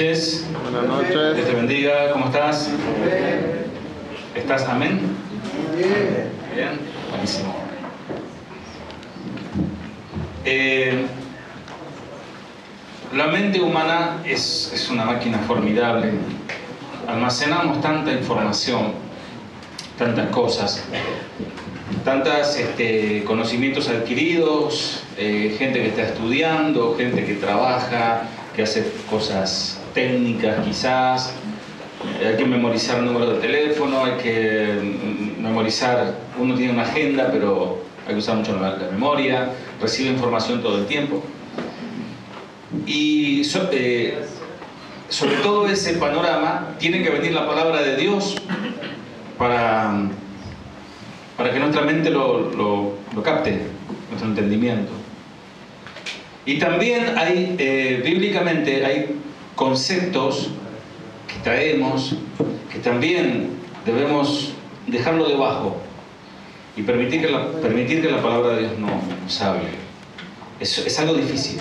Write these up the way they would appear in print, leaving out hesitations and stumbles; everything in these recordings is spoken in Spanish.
noches. Buenas noches. Dios te bendiga. ¿Cómo estás? ¿Estás? Amén. Bien. Buenísimo. La mente humana es una máquina formidable. Almacenamos tanta información, tantas cosas, tantos conocimientos adquiridos, gente que está estudiando, gente que trabaja, que hace cosas técnicas quizás. Hay que memorizar números de teléfono, hay que memorizar, uno tiene una agenda, pero hay que usar mucho la memoria, recibe información todo el tiempo. Y sobre todo ese panorama tiene que venir la palabra de Dios para que nuestra mente lo capte, nuestro entendimiento. Y también hay, bíblicamente, hay conceptos que traemos que también debemos dejarlo debajo y permitir que la palabra de Dios nos hable. Es algo difícil.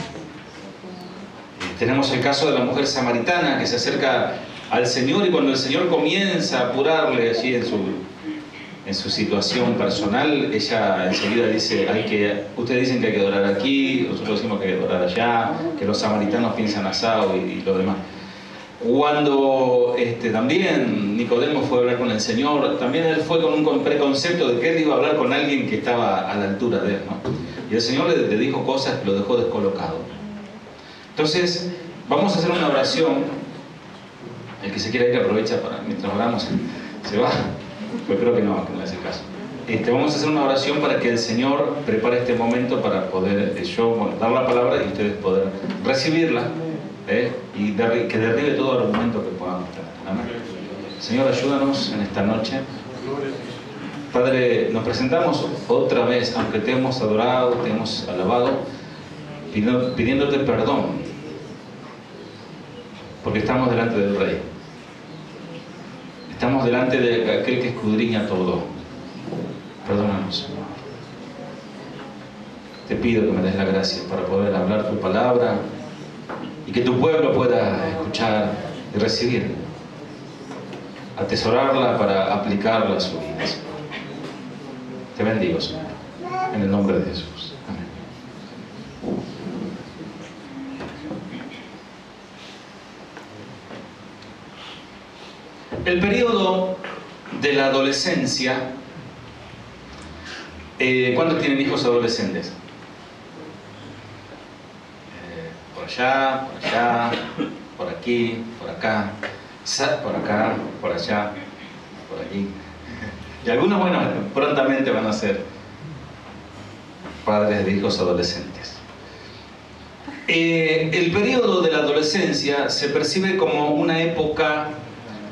Tenemos el caso de la mujer samaritana que se acerca al Señor, y cuando el Señor comienza a apurarle allí en su situación personal, ella enseguida dice, ustedes dicen que hay que adorar aquí, nosotros decimos que hay que adorar allá, que los samaritanos piensan asado y lo demás. Cuando también Nicodemo fue a hablar con el Señor, también él fue con un preconcepto de que él iba a hablar con alguien que estaba a la altura de él, ¿no? Y el Señor le dijo cosas que lo dejó descolocado. Entonces, vamos a hacer una oración. El que se quiera ir aprovecha para, mientras oramos, se va. Pues creo que no es el caso. Vamos a hacer una oración para que el Señor prepare este momento para poder dar la palabra y ustedes poder recibirla, y que derribe todo argumento que podamos tener. Amén. Señor, ayúdanos en esta noche. Padre, nos presentamos otra vez, aunque te hemos adorado, te hemos alabado, pidiéndote perdón, porque estamos delante del Rey. Estamos delante de aquel que escudriña todo. Perdónanos, Señor. Te pido que me des la gracia para poder hablar tu palabra y que tu pueblo pueda escuchar y recibir, atesorarla para aplicarla a su vida, Señor. Te bendigo, Señor, en el nombre de Jesús. Amén. El periodo de la adolescencia. ¿Cuántos tienen hijos adolescentes? Por allá, por aquí, por acá, por allá, por allí. Y algunos, bueno, prontamente van a ser padres de hijos adolescentes. El periodo de la adolescencia se percibe como una época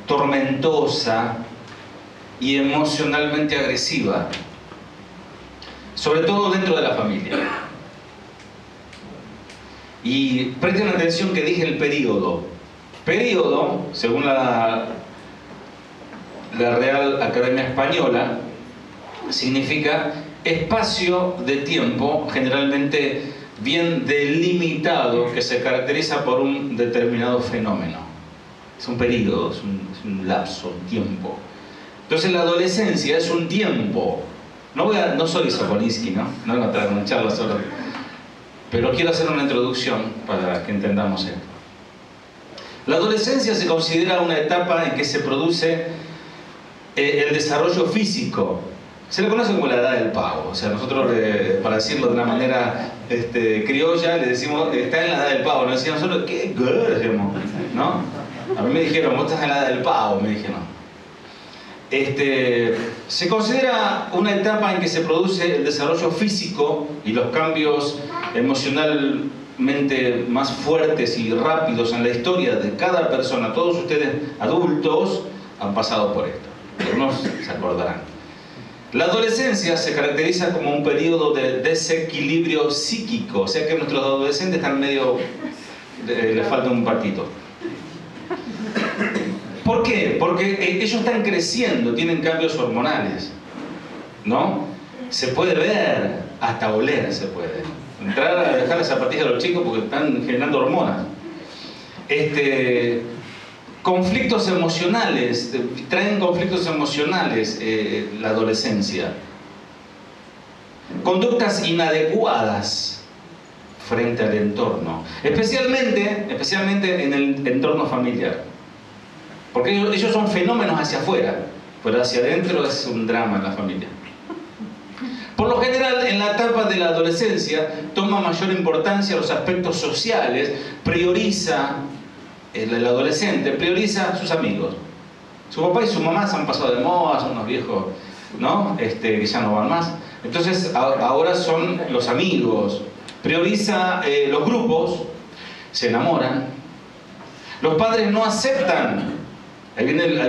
tormentosa y emocionalmente agresiva, sobre todo dentro de la familia. Y presten atención que dije el periodo. Periodo, según la Real Academia Española, significa espacio de tiempo generalmente bien delimitado que se caracteriza por un determinado fenómeno. Es un periodo, es un lapso, un tiempo. Entonces la adolescencia es un tiempo. No soy Sokolinsky, ¿no? No voy a traer una charla sobre, pero quiero hacer una introducción para que entendamos esto. La adolescencia se considera una etapa en que se produce el desarrollo físico. Se le conoce como la edad del pavo. O sea, nosotros, para decirlo de una manera criolla, le decimos, está en la edad del pavo. Nos decían nosotros, ¿qué? ¿No? A mí me dijeron, vos estás en la edad del pavo, me dijeron. Se considera una etapa en que se produce el desarrollo físico y los cambios emocionalmente más fuertes y rápidos en la historia de cada persona. Todos ustedes, adultos, han pasado por esto. Algunos se acordarán. La adolescencia se caracteriza como un periodo de desequilibrio psíquico, o sea que nuestros adolescentes están medio... les falta un patito. ¿Por qué? Porque ellos están creciendo, tienen cambios hormonales, ¿no? Se puede ver, hasta oler se puede. Entrar a dejar las zapatillas a los chicos porque están generando hormonas. conflictos emocionales, traen conflictos emocionales la adolescencia. Conductas inadecuadas frente al entorno, especialmente en el entorno familiar. Porque ellos son fenómenos hacia afuera, pero hacia adentro es un drama en la familia. Por lo general, en la etapa de la adolescencia, toma mayor importancia los aspectos sociales, el adolescente prioriza a sus amigos. Su papá y su mamá se han pasado de moda, son unos viejos, ¿no? Que ya no van más. Entonces, ahora son los amigos. Prioriza los grupos, se enamoran. Los padres no aceptan. Ahí viene la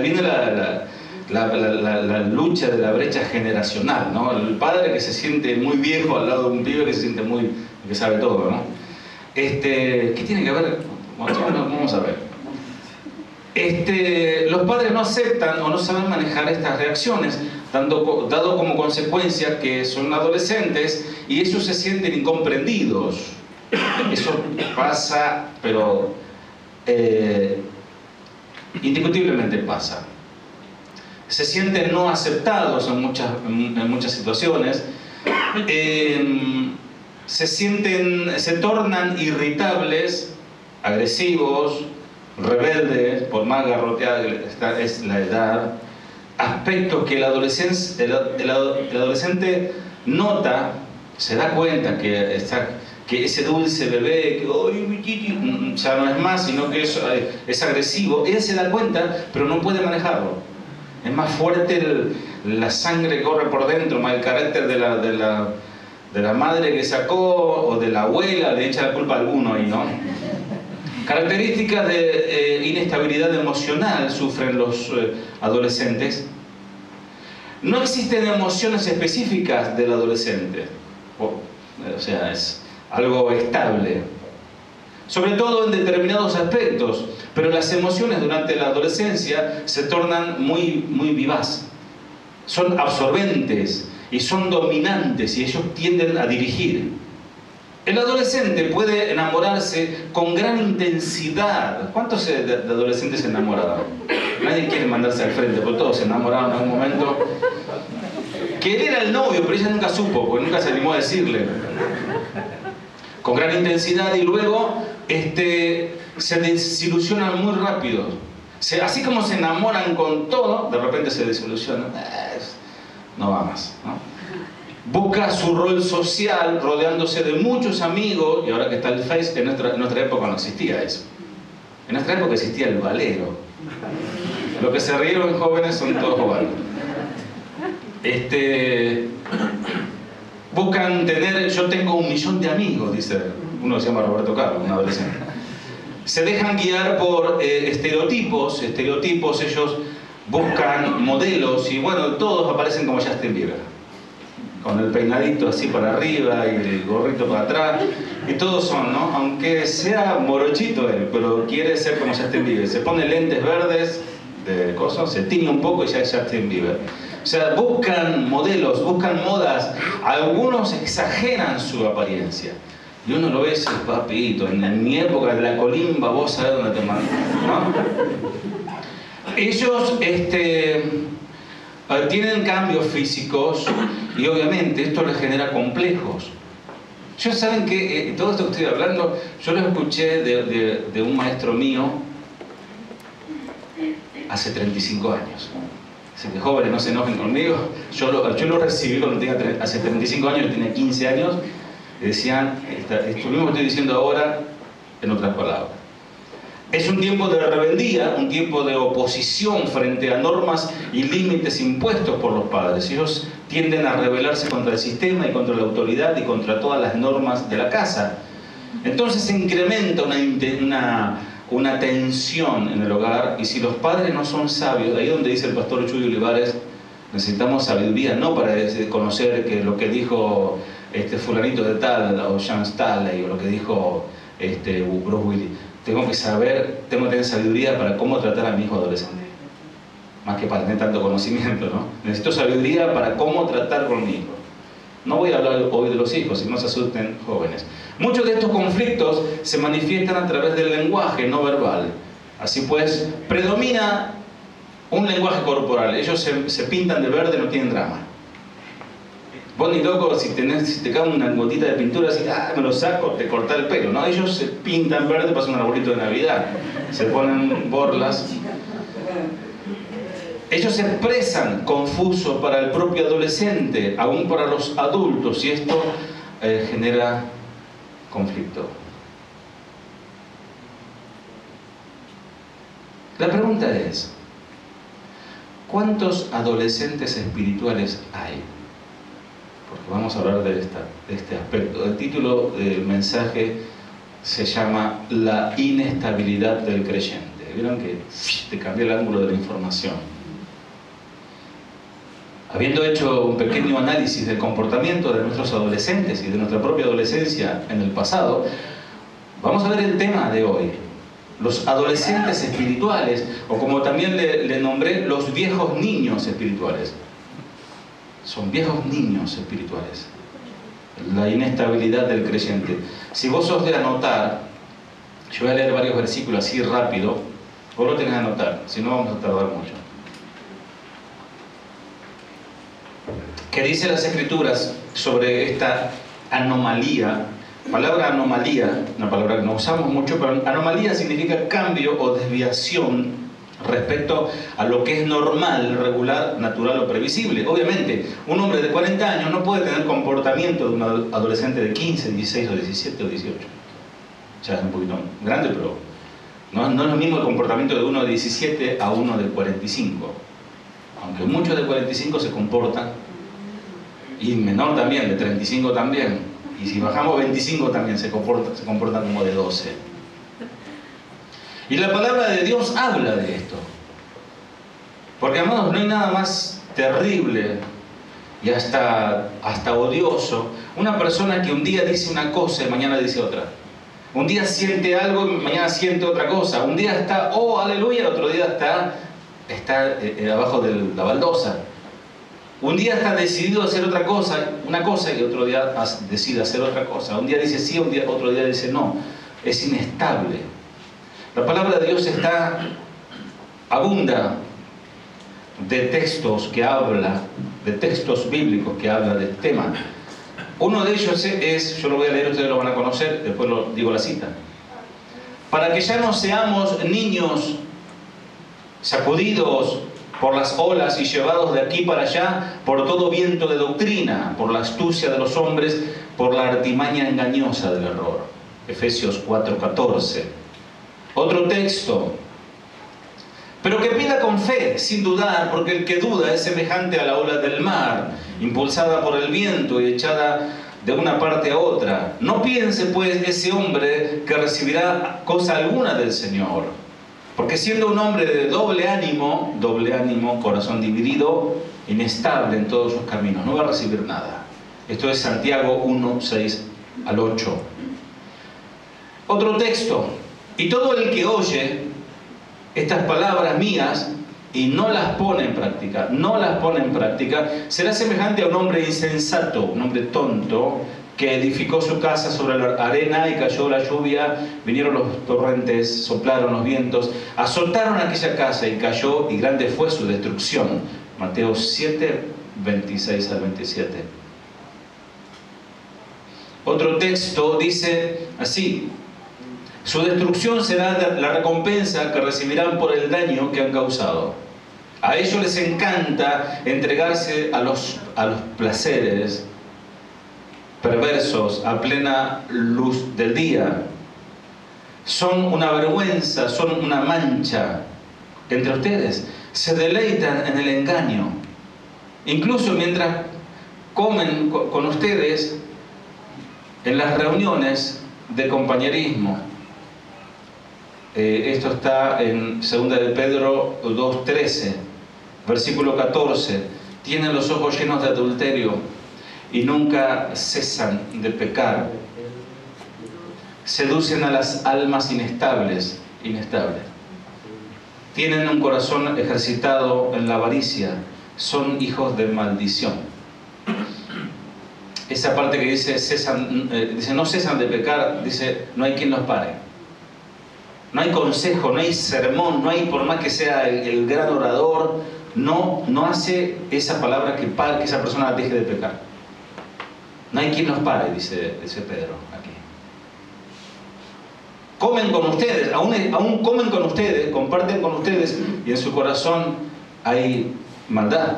lucha de la brecha generacional, ¿no? El padre que se siente muy viejo al lado de un pibe que se siente que sabe todo, ¿no? ¿Qué tiene que ver? Vamos a ver. Los padres no aceptan o no saben manejar estas reacciones, dado como consecuencia que son adolescentes y ellos se sienten incomprendidos. Eso pasa, pero indiscutiblemente pasa. Se sienten no aceptados en muchas situaciones, se tornan irritables, agresivos, rebeldes, por más garroteada que es la edad, aspectos que el adolescente nota, se da cuenta que ese dulce bebé, que ya no es más, sino que es agresivo. Él se da cuenta, pero no puede manejarlo. Es más fuerte la sangre que corre por dentro, más el carácter de la madre que sacó, o de la abuela, le echa la culpa a alguno ahí, ¿no? Características de inestabilidad emocional sufren los adolescentes. No existen emociones específicas del adolescente. O sea, es algo estable. Sobre todo en determinados aspectos, pero las emociones durante la adolescencia se tornan muy vivaz. Son absorbentes y son dominantes y ellos tienden a dirigir. El adolescente puede enamorarse con gran intensidad. ¿Cuántos de adolescentes se enamoraron? Nadie quiere mandarse al frente, porque todos se enamoraron en algún momento. Que él era el novio, pero ella nunca supo, porque nunca se animó a decirle. Con gran intensidad, y luego se desilusionan muy rápido. Así como se enamoran con todo, de repente se desilusionan. No va más, ¿no? Busca su rol social rodeándose de muchos amigos, y ahora que está el Face, en nuestra época no existía eso. En nuestra época existía el valero. Lo que se rieron jóvenes son todos jóvenes. Buscan tener, yo tengo 1 millón de amigos, dice uno que se llama Roberto Carlos, un adolescente. Se dejan guiar por estereotipos, ellos buscan modelos y bueno, todos aparecen como Justin Bieber. Con el peinadito así para arriba y el gorrito para atrás, y todos son, ¿no? Aunque sea morochito él, pero quiere ser como Justin Bieber. Se pone lentes verdes de cosas, se tiñe un poco y ya es Justin Bieber. O sea, buscan modelos, buscan modas, algunos exageran su apariencia. Y uno lo ve y dice, papito, en mi época de la colimba, vos sabés dónde te mando, ¿no? Ellos tienen cambios físicos y obviamente esto les genera complejos. Yo saben que todo esto que estoy hablando, yo lo escuché de un maestro mío hace 35 años. Así que jóvenes no se enojen conmigo. Yo lo recibí cuando hace 35 años, yo tenía 15 años, y decían esto mismo que estoy diciendo ahora en otras palabras. Es un tiempo de rebeldía, un tiempo de oposición frente a normas y límites impuestos por los padres. Ellos tienden a rebelarse contra el sistema y contra la autoridad y contra todas las normas de la casa. Entonces se incrementa una tensión en el hogar, y si los padres no son sabios, ahí donde dice el pastor Chuy Olivares, necesitamos sabiduría, no para conocer que lo que dijo fulanito de tal, o Jean Staley, o lo que dijo Bruce Willis. Tengo que tener sabiduría para cómo tratar a mi hijo adolescente. Más que para tener tanto conocimiento, ¿no? Necesito sabiduría para cómo tratar con mi hijo. No voy a hablar hoy de los hijos, si no se asusten jóvenes. Muchos de estos conflictos se manifiestan a través del lenguaje no verbal. Así pues, predomina un lenguaje corporal. Ellos se pintan de verde, no tienen drama. Vos ni loco, si te cae una gotita de pintura, así, me lo saco, te corta el pelo. No, ellos se pintan verde, pasan un arbolito de Navidad. Se ponen borlas. Ellos se expresan confuso para el propio adolescente, aún para los adultos, y esto genera conflicto. La pregunta es, ¿cuántos adolescentes espirituales hay? Porque vamos a hablar de este aspecto. El título del mensaje se llama La inestabilidad del creyente. ¿Vieron que te cambié el ángulo de la información? Habiendo hecho un pequeño análisis del comportamiento de nuestros adolescentes y de nuestra propia adolescencia en el pasado, vamos a ver el tema de hoy. Los adolescentes espirituales, o como también le nombré, los viejos niños espirituales. Son viejos niños espirituales. La inestabilidad del creyente. Si vos sos de anotar, yo voy a leer varios versículos así rápido, vos lo tenés que anotar, si no vamos a tardar mucho. ¿Qué dicen las Escrituras sobre esta anomalía? La palabra anomalía, una palabra que no usamos mucho, pero anomalía significa cambio o desviación respecto a lo que es normal, regular, natural o previsible. Obviamente, un hombre de 40 años no puede tener comportamiento de un adolescente de 15, 16 o 17 o 18. Ya es un poquito grande, pero no es lo mismo el comportamiento de uno de 17 a uno de 45. Aunque muchos de 45 se comportan, y menor también, de 35 también. Y si bajamos 25 también se comportan como de 12. Y la palabra de Dios habla de esto. Porque, amados, no hay nada más terrible y hasta odioso una persona que un día dice una cosa y mañana dice otra. Un día siente algo y mañana siente otra cosa. Un día está, oh, aleluya, otro día está abajo de la baldosa. Un día está decidido a hacer una cosa, y otro día decide hacer otra cosa. Un día dice sí, otro día dice no. Es inestable. La palabra de Dios abunda de textos de textos bíblicos que hablan del tema. Uno de ellos yo lo voy a leer, ustedes lo van a conocer, después digo la cita. Para que ya no seamos niños sacudidos por las olas y llevados de aquí para allá por todo viento de doctrina, por la astucia de los hombres, por la artimaña engañosa del error. Efesios 4:14. Otro texto. Pero que pida con fe, sin dudar, porque el que duda es semejante a la ola del mar, impulsada por el viento y echada de una parte a otra. No piense, pues, ese hombre que recibirá cosa alguna del Señor. Porque siendo un hombre de doble ánimo, corazón dividido, inestable en todos sus caminos, no va a recibir nada. Esto es Santiago 1:6 al 8. Otro texto. Y todo el que oye estas palabras mías y no las pone en práctica, será semejante a un hombre insensato, un hombre tonto, que edificó su casa sobre la arena y cayó la lluvia, vinieron los torrentes, soplaron los vientos, azotaron aquella casa y cayó, y grande fue su destrucción. Mateo 7, 26 al 27. Otro texto dice así: su destrucción será la recompensa que recibirán por el daño que han causado. A ellos les encanta entregarse a los placeres perversos a plena luz del día. Son una vergüenza, son una mancha entre ustedes. Se deleitan en el engaño. Incluso mientras comen con ustedes en las reuniones de compañerismo. Esto está en 2 de Pedro 2:13, versículo 14. Tienen los ojos llenos de adulterio y nunca cesan de pecar. Seducen a las almas inestables. Tienen un corazón ejercitado en la avaricia. Son hijos de maldición. esa parte que dice, dice no cesan de pecar, dice no hay quien los pare. No hay consejo, no hay sermón, no hay, por más que sea el gran orador, no hace esa palabra que esa persona deje de pecar. No hay quien los pare, dice Pedro aquí. Comen con ustedes, aún comen con ustedes, comparten con ustedes, y en su corazón hay maldad.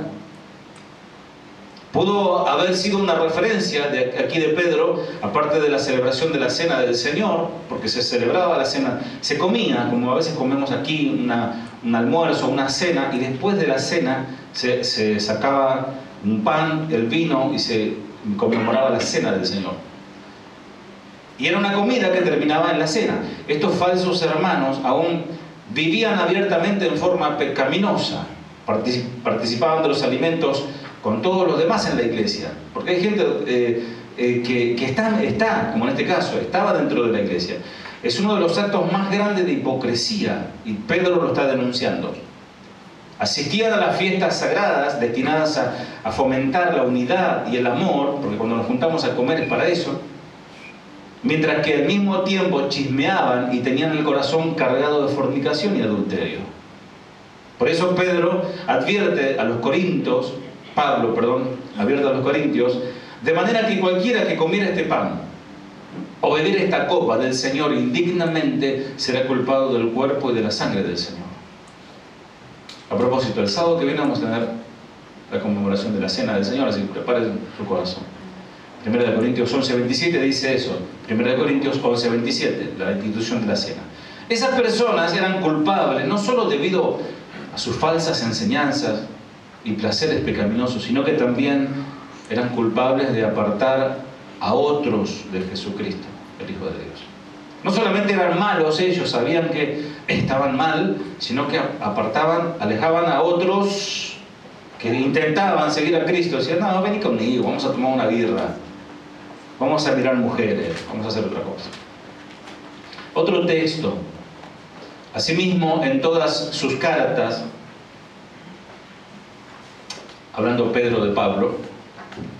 Pudo haber sido una referencia aquí de Pedro, aparte de la celebración de la cena del Señor, porque se celebraba la cena, se comía, como a veces comemos aquí, un almuerzo, una cena, y después de la cena se sacaba un pan, el vino, y se conmemoraba la cena del Señor. Y era una comida que terminaba en la cena. Estos falsos hermanos aún vivían abiertamente en forma pecaminosa, participaban de los alimentos con todos los demás en la iglesia, porque hay gente que está, como en este caso, estaba dentro de la iglesia. Es uno de los actos más grandes de hipocresía, y Pedro lo está denunciando. Asistían a las fiestas sagradas destinadas a fomentar la unidad y el amor, porque cuando nos juntamos a comer es para eso, mientras que al mismo tiempo chismeaban y tenían el corazón cargado de fornicación y adulterio. Por eso Pedro advierte a los corintios, advierte a los corintios, de manera que cualquiera que comiera este pan o bebiera esta copa del Señor indignamente será culpado del cuerpo y de la sangre del Señor. A propósito, el sábado que viene vamos a tener la conmemoración de la cena del Señor, así que preparen su corazón. 1 Corintios 11:27 dice eso. 1 Corintios 11:27, la institución de la cena. Esas personas eran culpables no solo debido a sus falsas enseñanzas y placeres pecaminosos, sino que también eran culpables de apartar a otros de Jesucristo, el Hijo de Dios. No solamente eran malos ellos, sabían que estaban mal, sino que alejaban a otros que intentaban seguir a Cristo. Decían, no, vení conmigo, vamos a tomar una birra, vamos a mirar mujeres, vamos a hacer otra cosa. Otro texto. Asimismo, en todas sus cartas, hablando Pedro de Pablo,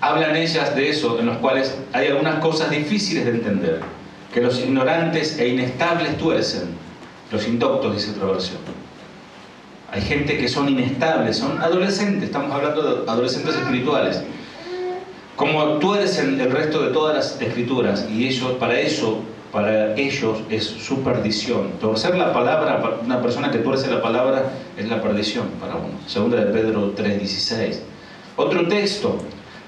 hablan ellas de eso, en los cuales hay algunas cosas difíciles de entender, que los ignorantes e inestables tuercen, los indoctos, dice otra versión. Hay gente que son inestables, son adolescentes, estamos hablando de adolescentes espirituales, como tuercen el resto de todas las escrituras, y para ellos es su perdición. Torcer la palabra, una persona que tuerce la palabra es la perdición para uno. Segunda de Pedro 3:16. Otro texto.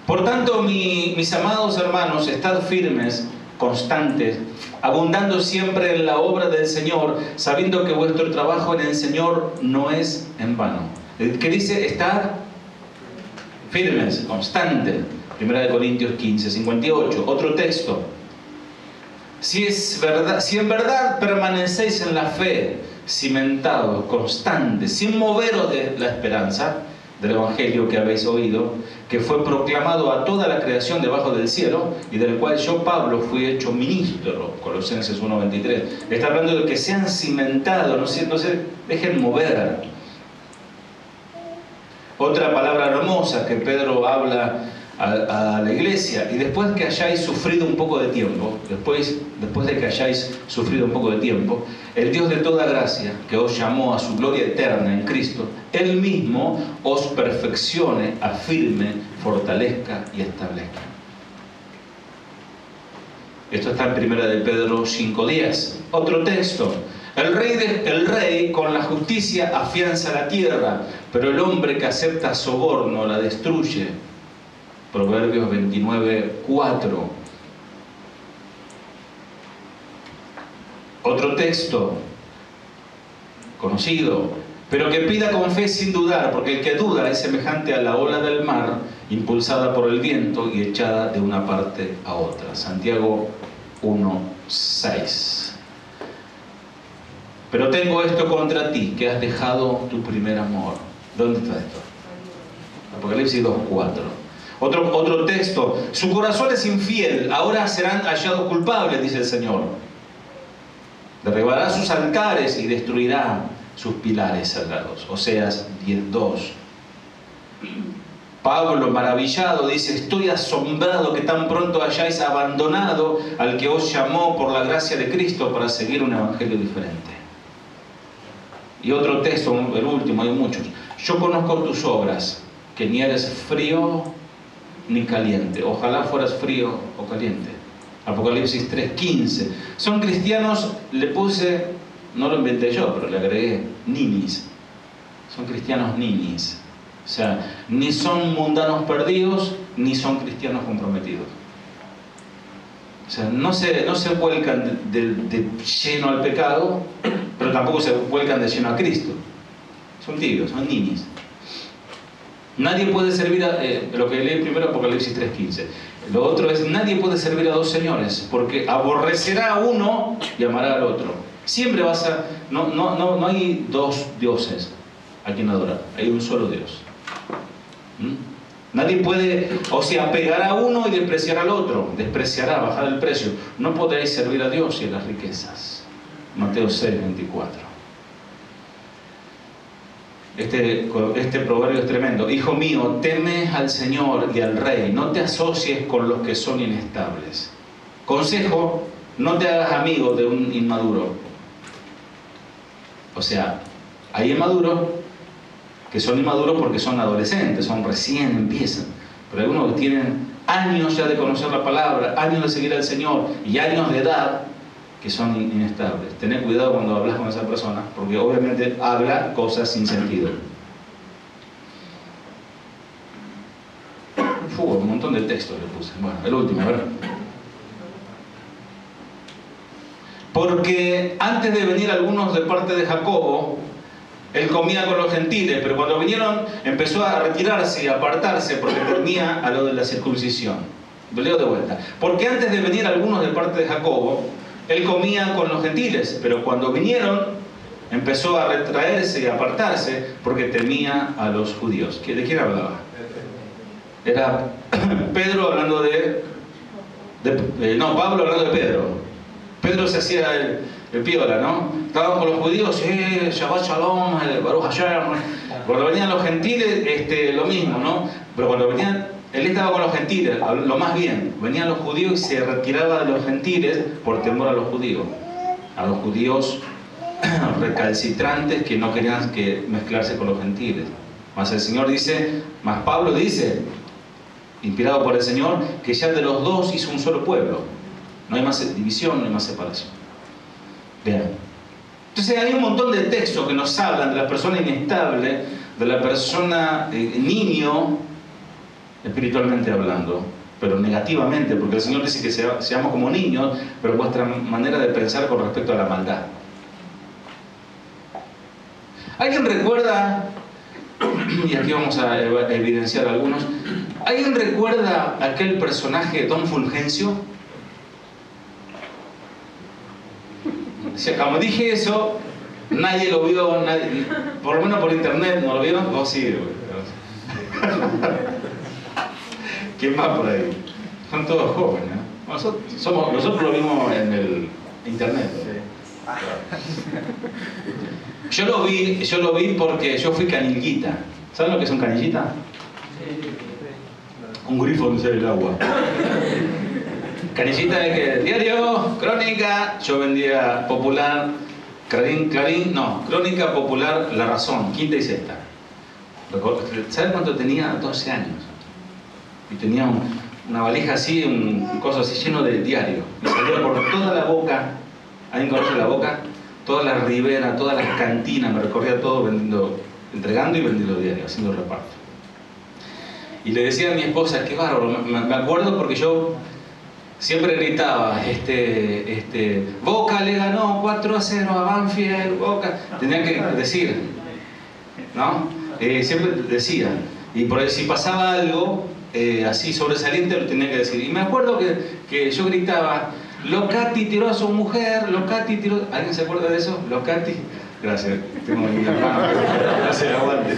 Por tanto, mis amados hermanos, estad firmes, constantes, abundando siempre en la obra del Señor, sabiendo que vuestro trabajo en el Señor no es en vano. ¿Qué dice? Estad firmes, constantes. 1 Corintios 15:58. Otro texto. Si en verdad permanecéis en la fe, cimentados, constantes, sin moveros de la esperanza del Evangelio que habéis oído, que fue proclamado a toda la creación debajo del cielo, y del cual yo, Pablo, fui hecho ministro, Colosenses 1:23. Está hablando de que sean cimentados, no se dejen mover. Otra palabra hermosa que Pedro habla a la iglesia: y después que hayáis sufrido un poco de tiempo, después de que hayáis sufrido un poco de tiempo, el Dios de toda gracia, que os llamó a su gloria eterna en Cristo, Él mismo os perfeccione, afirme, fortalezca y establezca. Esto está en 1 de Pedro 5:10. Otro texto. El rey con la justicia afianza la tierra, pero el hombre que acepta soborno la destruye. Proverbios 29:4. Otro texto conocido: pero que pida con fe sin dudar, porque el que duda es semejante a la ola del mar, impulsada por el viento y echada de una parte a otra. Santiago 1:6. Pero tengo esto contra ti, que has dejado tu primer amor. ¿Dónde está esto? Apocalipsis 2:4. Otro texto: su corazón es infiel, ahora serán hallados culpables, dice el Señor. Derribará sus altares y destruirá sus pilares sagrados. Oseas 10:2. Pablo, maravillado, dice: estoy asombrado que tan pronto hayáis abandonado al que os llamó por la gracia de Cristo para seguir un evangelio diferente. Y otro texto, el último, hay muchos. Yo conozco tus obras, que ni eres frío ni caliente. Ojalá fueras frío o caliente. Apocalipsis 3:15. Son cristianos, le puse, no lo inventé yo, pero le agregué ninis. Son cristianos ninis. O sea, ni son mundanos perdidos, ni son cristianos comprometidos. O sea, no se vuelcan de lleno al pecado, pero tampoco se vuelcan de lleno a Cristo. Son tibios, son ninis. Nadie puede servir a... lo que leí primero, Apocalipsis 3:15. Lo otro es: nadie puede servir a dos señores, porque aborrecerá a uno y amará al otro. Siempre vas a... No hay dos dioses a quien adorar, hay un solo Dios. Nadie puede, o sea, pegar a uno y despreciar al otro. Despreciará, bajar el precio. No podréis servir a Dios y a las riquezas. Mateo 6:24. Este proverbio es tremendo. Hijo mío, teme al Señor y al Rey. No te asocies con los que son inestables. Consejo: no te hagas amigo de un inmaduro. O sea, hay inmaduros que son inmaduros porque son adolescentes, recién empiezan. Pero algunos que tienen años ya de conocer la palabra, años de seguir al Señor y años de edad, que son inestables. Tened cuidado cuando hablas con esa persona, porque obviamente habla cosas sin sentido. Un montón de textos le puse. Bueno, el último, a ver. Porque antes de venir algunos de parte de Jacobo, él comía con los gentiles, pero cuando vinieron empezó a retirarse y a apartarse porque temía a lo de la circuncisión. Lo leo de vuelta. Porque antes de venir algunos de parte de Jacobo, él comía con los gentiles, pero cuando vinieron empezó a retraerse y a apartarse porque temía a los judíos. ¿De quién hablaba? Era Pedro hablando Pablo hablando de Pedro. Pedro se hacía el piola, ¿no? Estaban con los judíos, Shabbat Shalom, Baruch Hashem. Cuando venían los gentiles, lo mismo, ¿no? Pero cuando venían, él estaba con los gentiles, lo más bien. Venían los judíos y se retiraba de los gentiles por temor a los judíos. A los judíos recalcitrantes que no querían mezclarse con los gentiles. Mas el Señor dice, más Pablo dice, inspirado por el Señor, que ya de los dos hizo un solo pueblo. No hay más división, no hay más separación. Vean. Entonces hay un montón de textos que nos hablan de la persona inestable, de la persona niño, espiritualmente hablando, pero negativamente, porque el Señor dice que seamos como niños, pero vuestra manera de pensar con respecto a la maldad. ¿Alguien recuerda, y aquí vamos a evidenciar algunos, ¿alguien recuerda aquel personaje de Don Fulgencio? Como dije eso, nadie lo vio, por lo menos por internet, ¿no lo vieron? Vos sí. ¿Quién más por ahí? Son todos jóvenes, ¿no? Nosotros lo vimos en el internet. Yo lo vi porque yo fui canillita. ¿Saben lo que es un canillita? Un grifo donde sale el agua. Canillita de que diario, crónica, yo vendía Popular, Clarín, no, Crónica, Popular, La Razón, quinta y sexta. ¿Saben cuánto tenía? 12 años. Y tenía una valija así, un coso así lleno de diario. Me salía por toda la Boca, ¿alguien conoce la Boca? Toda la Ribera, todas las cantinas, me recorría todo entregando y vendiendo diarios, haciendo reparto. Y le decía a mi esposa, qué bárbaro, me acuerdo porque yo siempre gritaba, Boca le ganó 4-0 a Banfield, Boca. Tenía que decir, ¿no? Siempre decía. Y por ahí, si pasaba algo así sobresaliente, lo tenía que decir. Y me acuerdo que yo gritaba, Locati tiró a su mujer, Locati tiró... ¿Alguien se acuerda de eso? Locati. Gracias, tengo mi hermano que no se aguante.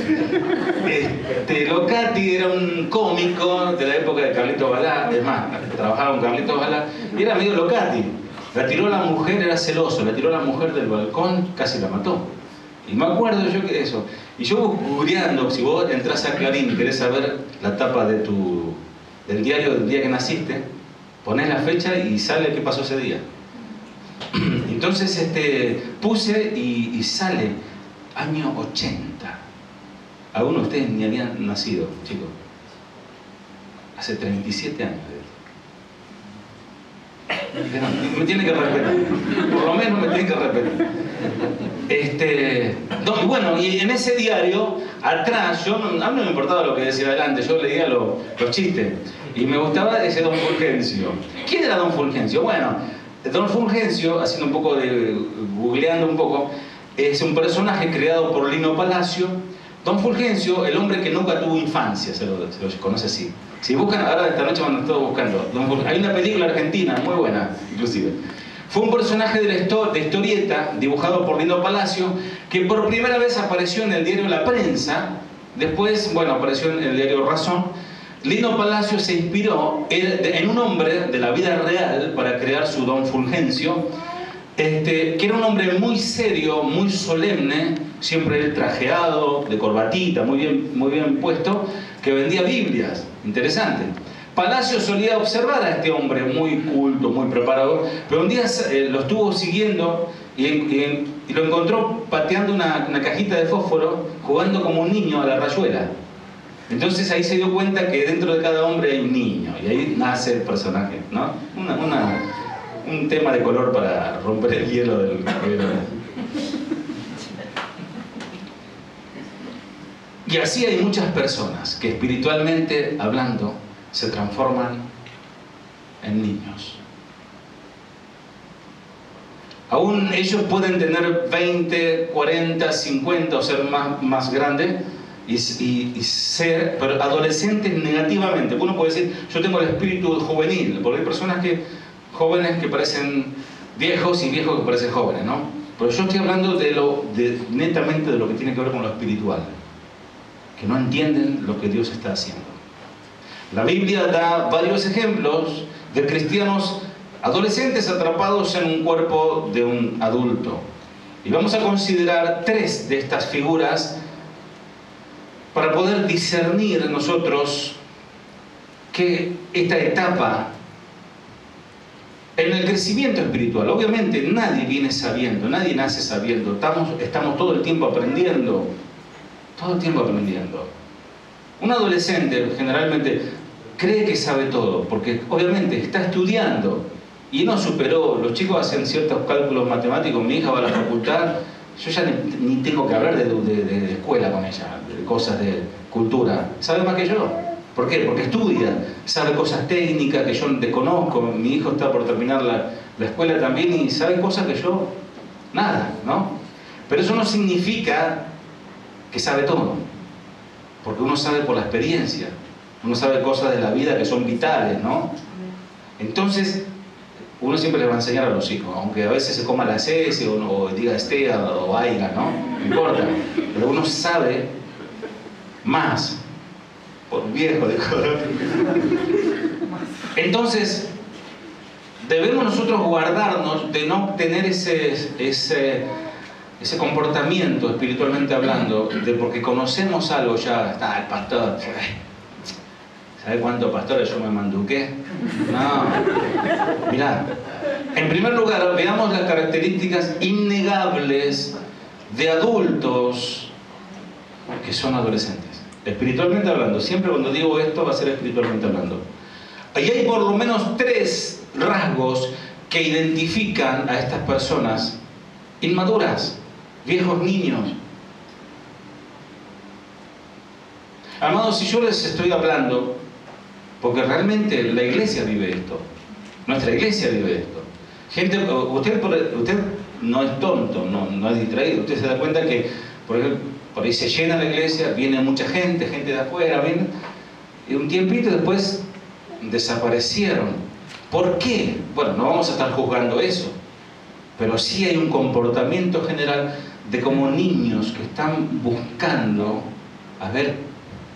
Locati era un cómico de la época de Carlitos Balá, es más, trabajaba con Carlitos Balá, y era medio Locati. La tiró la mujer, era celoso, la tiró la mujer del balcón, casi la mató. Y me acuerdo yo que eso. Y yo googleando, si vos entras a Clarín y querés saber la tapa de del diario del día que naciste, ponés la fecha y sale qué pasó ese día. Entonces puse y sale año 80. Algunos de ustedes ni habían nacido, chicos. Hace 37 años. Me tiene que respetar. Por lo menos me tiene que respetar. Bueno, y en ese diario, atrás, a mí no me importaba lo que decía adelante, yo leía los chistes. Y me gustaba ese Don Fulgencio. ¿Quién era Don Fulgencio? Bueno, Don Fulgencio, haciendo un poco googleando un poco, es un personaje creado por Lino Palacio. Don Fulgencio, el hombre que nunca tuvo infancia, se lo conoce así. Si buscan, ahora esta noche van a estar buscando. Hay una película argentina muy buena, inclusive. Fue un personaje de historieta, dibujado por Lino Palacio, que por primera vez apareció en el diario La Prensa. Después, bueno, apareció en el diario Razón. Lino Palacio se inspiró en un hombre de la vida real para crear su Don Fulgencio, que era un hombre muy serio, muy solemne, siempre él trajeado, de corbatita, muy bien puesto, que vendía Biblias. Interesante. Palacio solía observar a este hombre muy culto, muy preparado, pero un día lo estuvo siguiendo y lo encontró pateando una cajita de fósforo, jugando como un niño a la rayuela. Entonces ahí se dio cuenta que dentro de cada hombre hay un niño, y ahí nace el personaje, ¿no? Un tema de color para romper el hielo del... Y así hay muchas personas que espiritualmente hablando se transforman en niños. Aún ellos pueden tener 20, 40, 50 o ser más grandes y ser, pero adolescentes negativamente. Uno puede decir, yo tengo el espíritu juvenil, porque hay personas jóvenes que parecen viejos y viejos que parecen jóvenes, ¿no? Pero yo estoy hablando netamente de lo que tiene que ver con lo espiritual, que no entienden lo que Dios está haciendo. La Biblia da varios ejemplos de cristianos adolescentes atrapados en un cuerpo de un adulto. Y vamos a considerar 3 de estas figuras para poder discernir nosotros que esta etapa en el crecimiento espiritual, obviamente nadie viene sabiendo, nadie nace sabiendo, estamos todo el tiempo aprendiendo. Todo el tiempo aprendiendo. Un adolescente generalmente cree que sabe todo, porque obviamente está estudiando y no superó. Los chicos hacen ciertos cálculos matemáticos, mi hija va a la facultad, yo ya ni tengo que hablar de escuela con ella, de cosas de cultura. Sabe más que yo. ¿Por qué? Porque estudia, sabe cosas técnicas que yo desconozco. Mi hijo está por terminar la escuela también y sabe cosas que yo nada, ¿no? Pero eso no significa que sabe todo, porque uno sabe por la experiencia, uno sabe cosas de la vida que son vitales, ¿no? Entonces, uno siempre le va a enseñar a los hijos, aunque a veces se coma la S o diga estea o aiga, ¿no? No importa, pero uno sabe más, por viejo de color. Entonces, debemos nosotros guardarnos de no tener ese comportamiento espiritualmente hablando, de porque conocemos algo ya, está el pastor, ¿sabe cuántos pastores yo me manduqué? No, mirá, en primer lugar veamos las características innegables de adultos que son adolescentes, espiritualmente hablando. Siempre cuando digo esto va a ser espiritualmente hablando. Ahí hay por lo menos 3 rasgos que identifican a estas personas inmaduras, viejos niños. Amados, si yo les estoy hablando, porque realmente la iglesia vive esto, nuestra iglesia vive esto. Gente, usted no es tonto, no es distraído. Usted se da cuenta que, por ejemplo, por ahí se llena la iglesia, viene mucha gente de afuera, viene, y un tiempito después desaparecieron. ¿Por qué? Bueno, no vamos a estar juzgando eso, pero sí hay un comportamiento general de como niños que están buscando a ver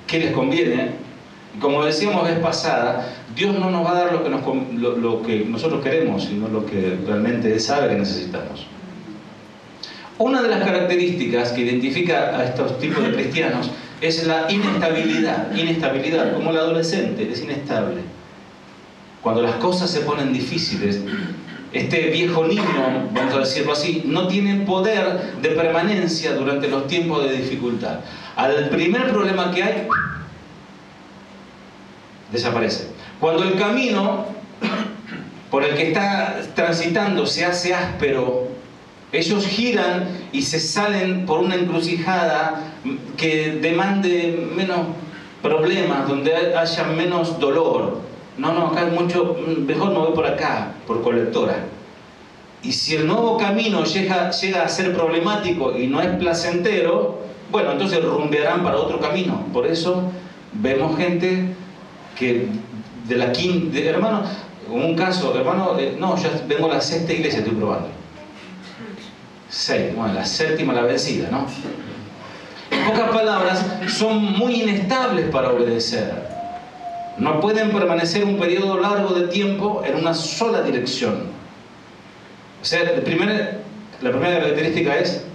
qué les conviene. Y como decíamos vez pasada, Dios no nos va a dar lo que nosotros queremos, sino lo que realmente Él sabe que necesitamos. Una de las características que identifica a estos tipos de cristianos es la inestabilidad. Inestabilidad, como el adolescente, es inestable. Cuando las cosas se ponen difíciles, este viejo niño, vamos a decirlo así, no tiene poder de permanencia durante los tiempos de dificultad. Al primer problema que hay, desaparece. Cuando el camino por el que está transitando se hace áspero, ellos giran y se salen por una encrucijada que demande menos problemas, donde haya menos dolor. No, acá hay mucho, mejor me voy por acá, por Colectora. Y si el nuevo camino llega a ser problemático y no es placentero, bueno, entonces rumbearán para otro camino. Por eso vemos gente que de la quinta, hermano, un caso, hermano, no, yo vengo a la sexta iglesia, estoy probando. 6, bueno, la séptima la vencida, ¿no? En pocas palabras, son muy inestables para obedecer. No pueden permanecer un periodo largo de tiempo en una sola dirección. O sea, la primera característica es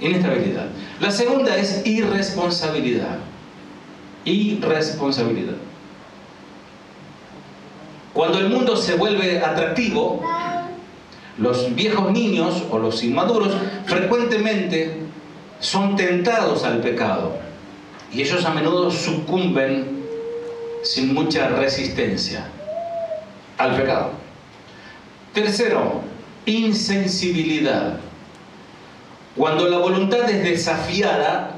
inestabilidad. La segunda es irresponsabilidad. Irresponsabilidad. Cuando el mundo se vuelve atractivo, los viejos niños o los inmaduros frecuentemente son tentados al pecado y ellos a menudo sucumben sin mucha resistencia al pecado. Tercero, insensibilidad. Cuando la voluntad es desafiada,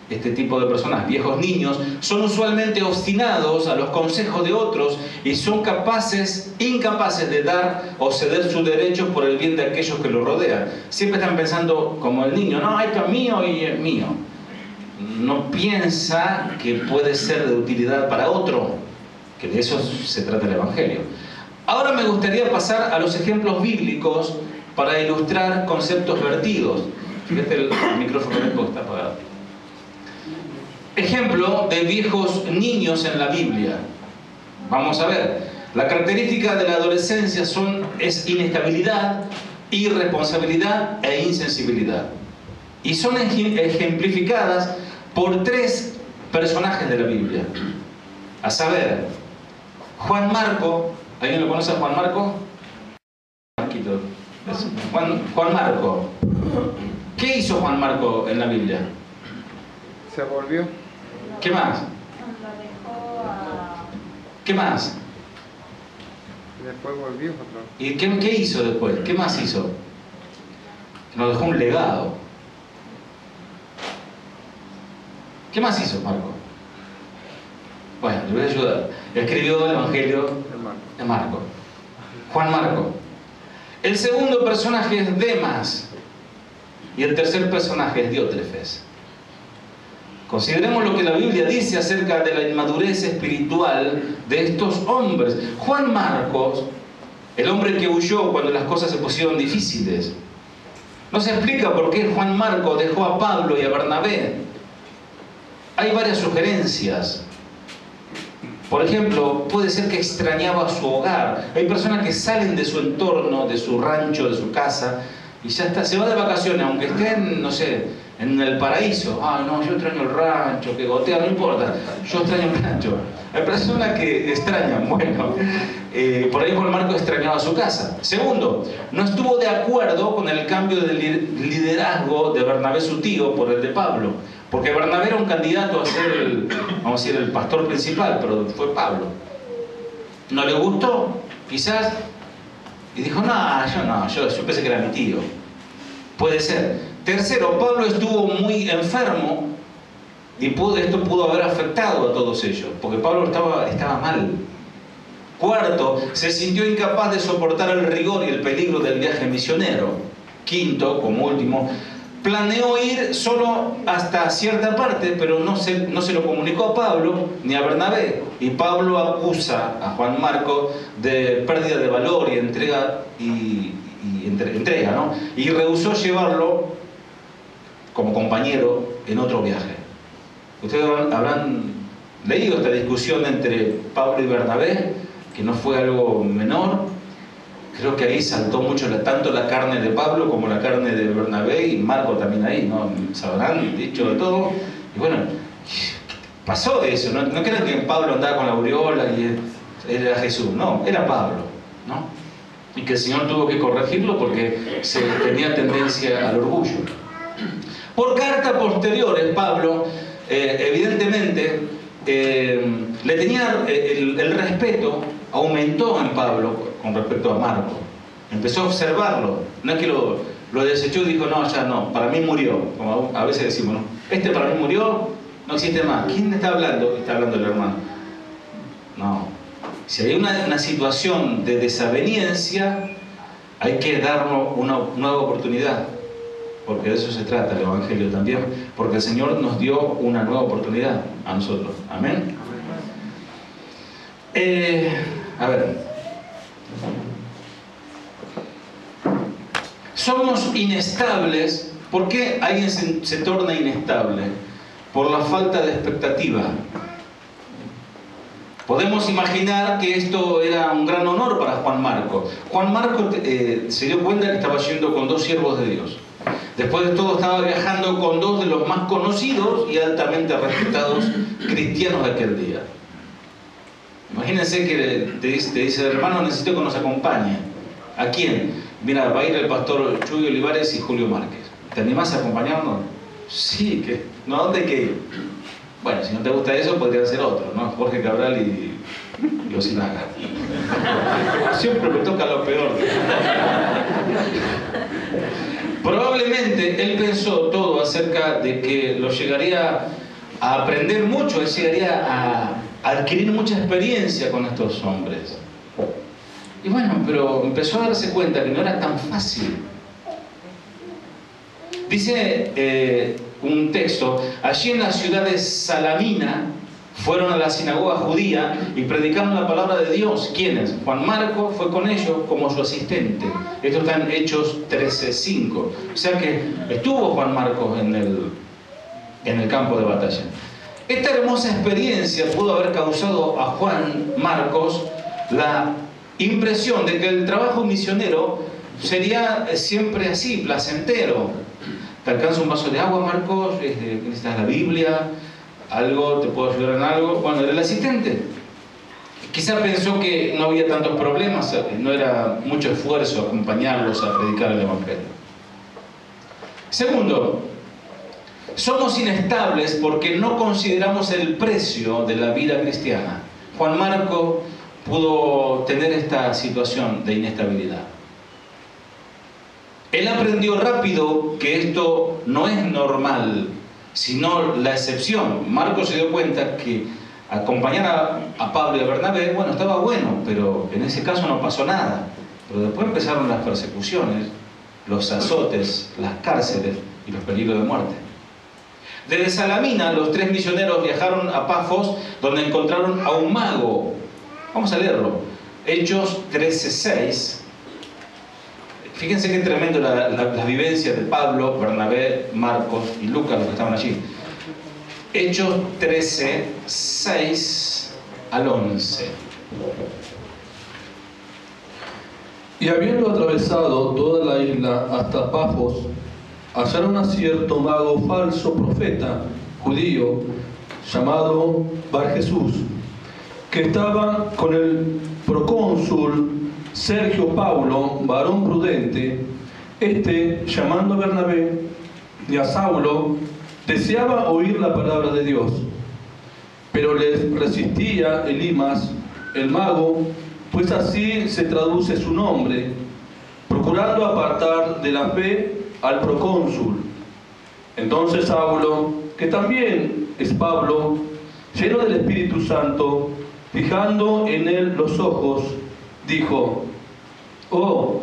este tipo de personas, viejos niños, son usualmente obstinados a los consejos de otros y son incapaces de dar o ceder sus derechos por el bien de aquellos que los rodean. Siempre están pensando como el niño, no, esto es mío y es mío. No piensa que puede ser de utilidad para otro, que de eso se trata el Evangelio. Ahora me gustaría pasar a los ejemplos bíblicos para ilustrar conceptos vertidos. Fíjate el micrófono que está apagado. Ejemplo de viejos niños en la Biblia. Vamos a ver. La característica de la adolescencia es inestabilidad, irresponsabilidad e insensibilidad. Y son ejemplificadas por 3 personajes de la Biblia. A saber, Juan Marco. ¿Alguien lo conoce a Juan Marco? Juan Marco. ¿Qué hizo Juan Marco en la Biblia? Se volvió. ¿Qué más? ¿Qué más? Después volvió otro. ¿Y qué hizo después? ¿Qué más hizo? Nos dejó un legado. ¿Qué más hizo Marco? Bueno, le voy a ayudar. Escribió el Evangelio de Marco. Juan Marco. El segundo personaje es Demas. Y el tercer personaje es Diótrefes. Consideremos lo que la Biblia dice acerca de la inmadurez espiritual de estos hombres. Juan Marcos, el hombre que huyó cuando las cosas se pusieron difíciles. No se explica por qué Juan Marcos dejó a Pablo y a Bernabé. Hay varias sugerencias. Por ejemplo, puede ser que extrañaba su hogar. Hay personas que salen de su entorno, de su rancho, de su casa, y ya está, se va de vacaciones, aunque estén, no sé, en el paraíso. Ah, no, yo extraño el rancho, que gotea, no importa, yo extraño el rancho. Hay personas que extrañan, bueno, por ahí Juan Marcos extrañaba su casa. Segundo, no estuvo de acuerdo con el cambio de liderazgo de Bernabé, su tío, por el de Pablo. Porque Bernabé era un candidato a ser vamos a decir, el pastor principal, pero fue Pablo. No le gustó, quizás, y dijo, yo pensé que era mi tío. Puede ser. Tercero, Pablo estuvo muy enfermo y esto pudo haber afectado a todos ellos, porque Pablo estaba mal. Cuarto, se sintió incapaz de soportar el rigor y el peligro del viaje misionero. Quinto, como último, planeó ir solo hasta cierta parte, pero no se lo comunicó a Pablo ni a Bernabé. Y Pablo acusa a Juan Marcos de pérdida de valor y entrega, ¿no? Y rehusó llevarlo como compañero en otro viaje. Ustedes habrán leído esta discusión entre Pablo y Bernabé, que no fue algo menor. Creo que ahí saltó mucho tanto la carne de Pablo como la carne de Bernabé y Marco también ahí, ¿no? Sabrán dicho de todo. Y bueno, pasó de eso, no crean que Pablo andaba con la aureola y era Jesús, no, era Pablo, ¿no? Y que el Señor tuvo que corregirlo porque tenía tendencia al orgullo. Por carta posteriores, Pablo, evidentemente, le tenía el respeto, aumentó en Pablo con respecto a Marco. Empezó a observarlo, no es que lo desechó y dijo, no, ya no, para mí murió, como a veces decimos, ¿no? Este para mí murió, no existe más. ¿Quién está hablando? Está hablando el hermano. No. Si hay una situación de desaveniencia, hay que darnos una nueva oportunidad, porque de eso se trata el Evangelio también, porque el Señor nos dio una nueva oportunidad a nosotros. Amén. A ver. Somos inestables. ¿Por qué alguien se torna inestable? Por la falta de expectativa. Podemos imaginar que esto era un gran honor para Juan Marco. Juan Marco se dio cuenta que estaba yendo con dos siervos de Dios. Después de todo estaba viajando con dos de los más conocidos y altamente respetados cristianos de aquel día. Imagínense que te dice, hermano, necesito que nos acompañe. ¿A quién? Mira, va a ir el pastor Chuy Olivares y Julio Márquez. ¿Te animás a acompañarnos? Sí, que no, ¿dónde hay que ir? Bueno, si no te gusta eso, podría ser otro, ¿no? Jorge Cabral y Osinaga. Siempre me toca lo peor. Probablemente él pensó todo acerca de que lo llegaría a aprender mucho, él llegaría a adquirir mucha experiencia con estos hombres. Y bueno, pero empezó a darse cuenta que no era tan fácil. Dice un texto, allí en la ciudad de Salamina fueron a la sinagoga judía y predicaron la palabra de Dios. ¿Quiénes? Juan Marco fue con ellos como su asistente. Esto está en Hechos 13:5. O sea que estuvo Juan Marcos en el campo de batalla. Esta hermosa experiencia pudo haber causado a Juan Marcos la impresión de que el trabajo misionero sería siempre así, placentero. ¿Te alcanza un vaso de agua, Marcos? ¿Necesitas la Biblia? ¿Algo? ¿Te puedo ayudar en algo? Bueno, era el asistente. Quizá pensó que no había tantos problemas, no era mucho esfuerzo acompañarlos a predicar el Evangelio. Segundo, somos inestables porque no consideramos el precio de la vida cristiana. Juan Marco pudo tener esta situación de inestabilidad. Él aprendió rápido que esto no es normal, sino la excepción. Marco se dio cuenta que acompañar a Pablo y a Bernabé, bueno, estaba bueno, pero en ese caso no pasó nada. Pero después empezaron las persecuciones, los azotes, las cárceles y los peligros de muerte. Desde Salamina, los tres misioneros viajaron a Pafos, donde encontraron a un mago. Vamos a leerlo. Hechos 13:6. Fíjense qué tremendo la vivencia de Pablo, Bernabé, Marcos y Lucas, los que estaban allí. Hechos 13:6 al 11. Y habiendo atravesado toda la isla hasta Pafos, hallaron a cierto mago falso profeta judío llamado Bar Jesús, que estaba con el procónsul Sergio Paulo, varón prudente. Este, llamando a Bernabé y a Saulo, deseaba oír la palabra de Dios, pero les resistía Elimas, el mago, pues así se traduce su nombre, procurando apartar de la fe al procónsul. Entonces Saulo, que también es Pablo, lleno del Espíritu Santo, fijando en él los ojos, dijo: «Oh,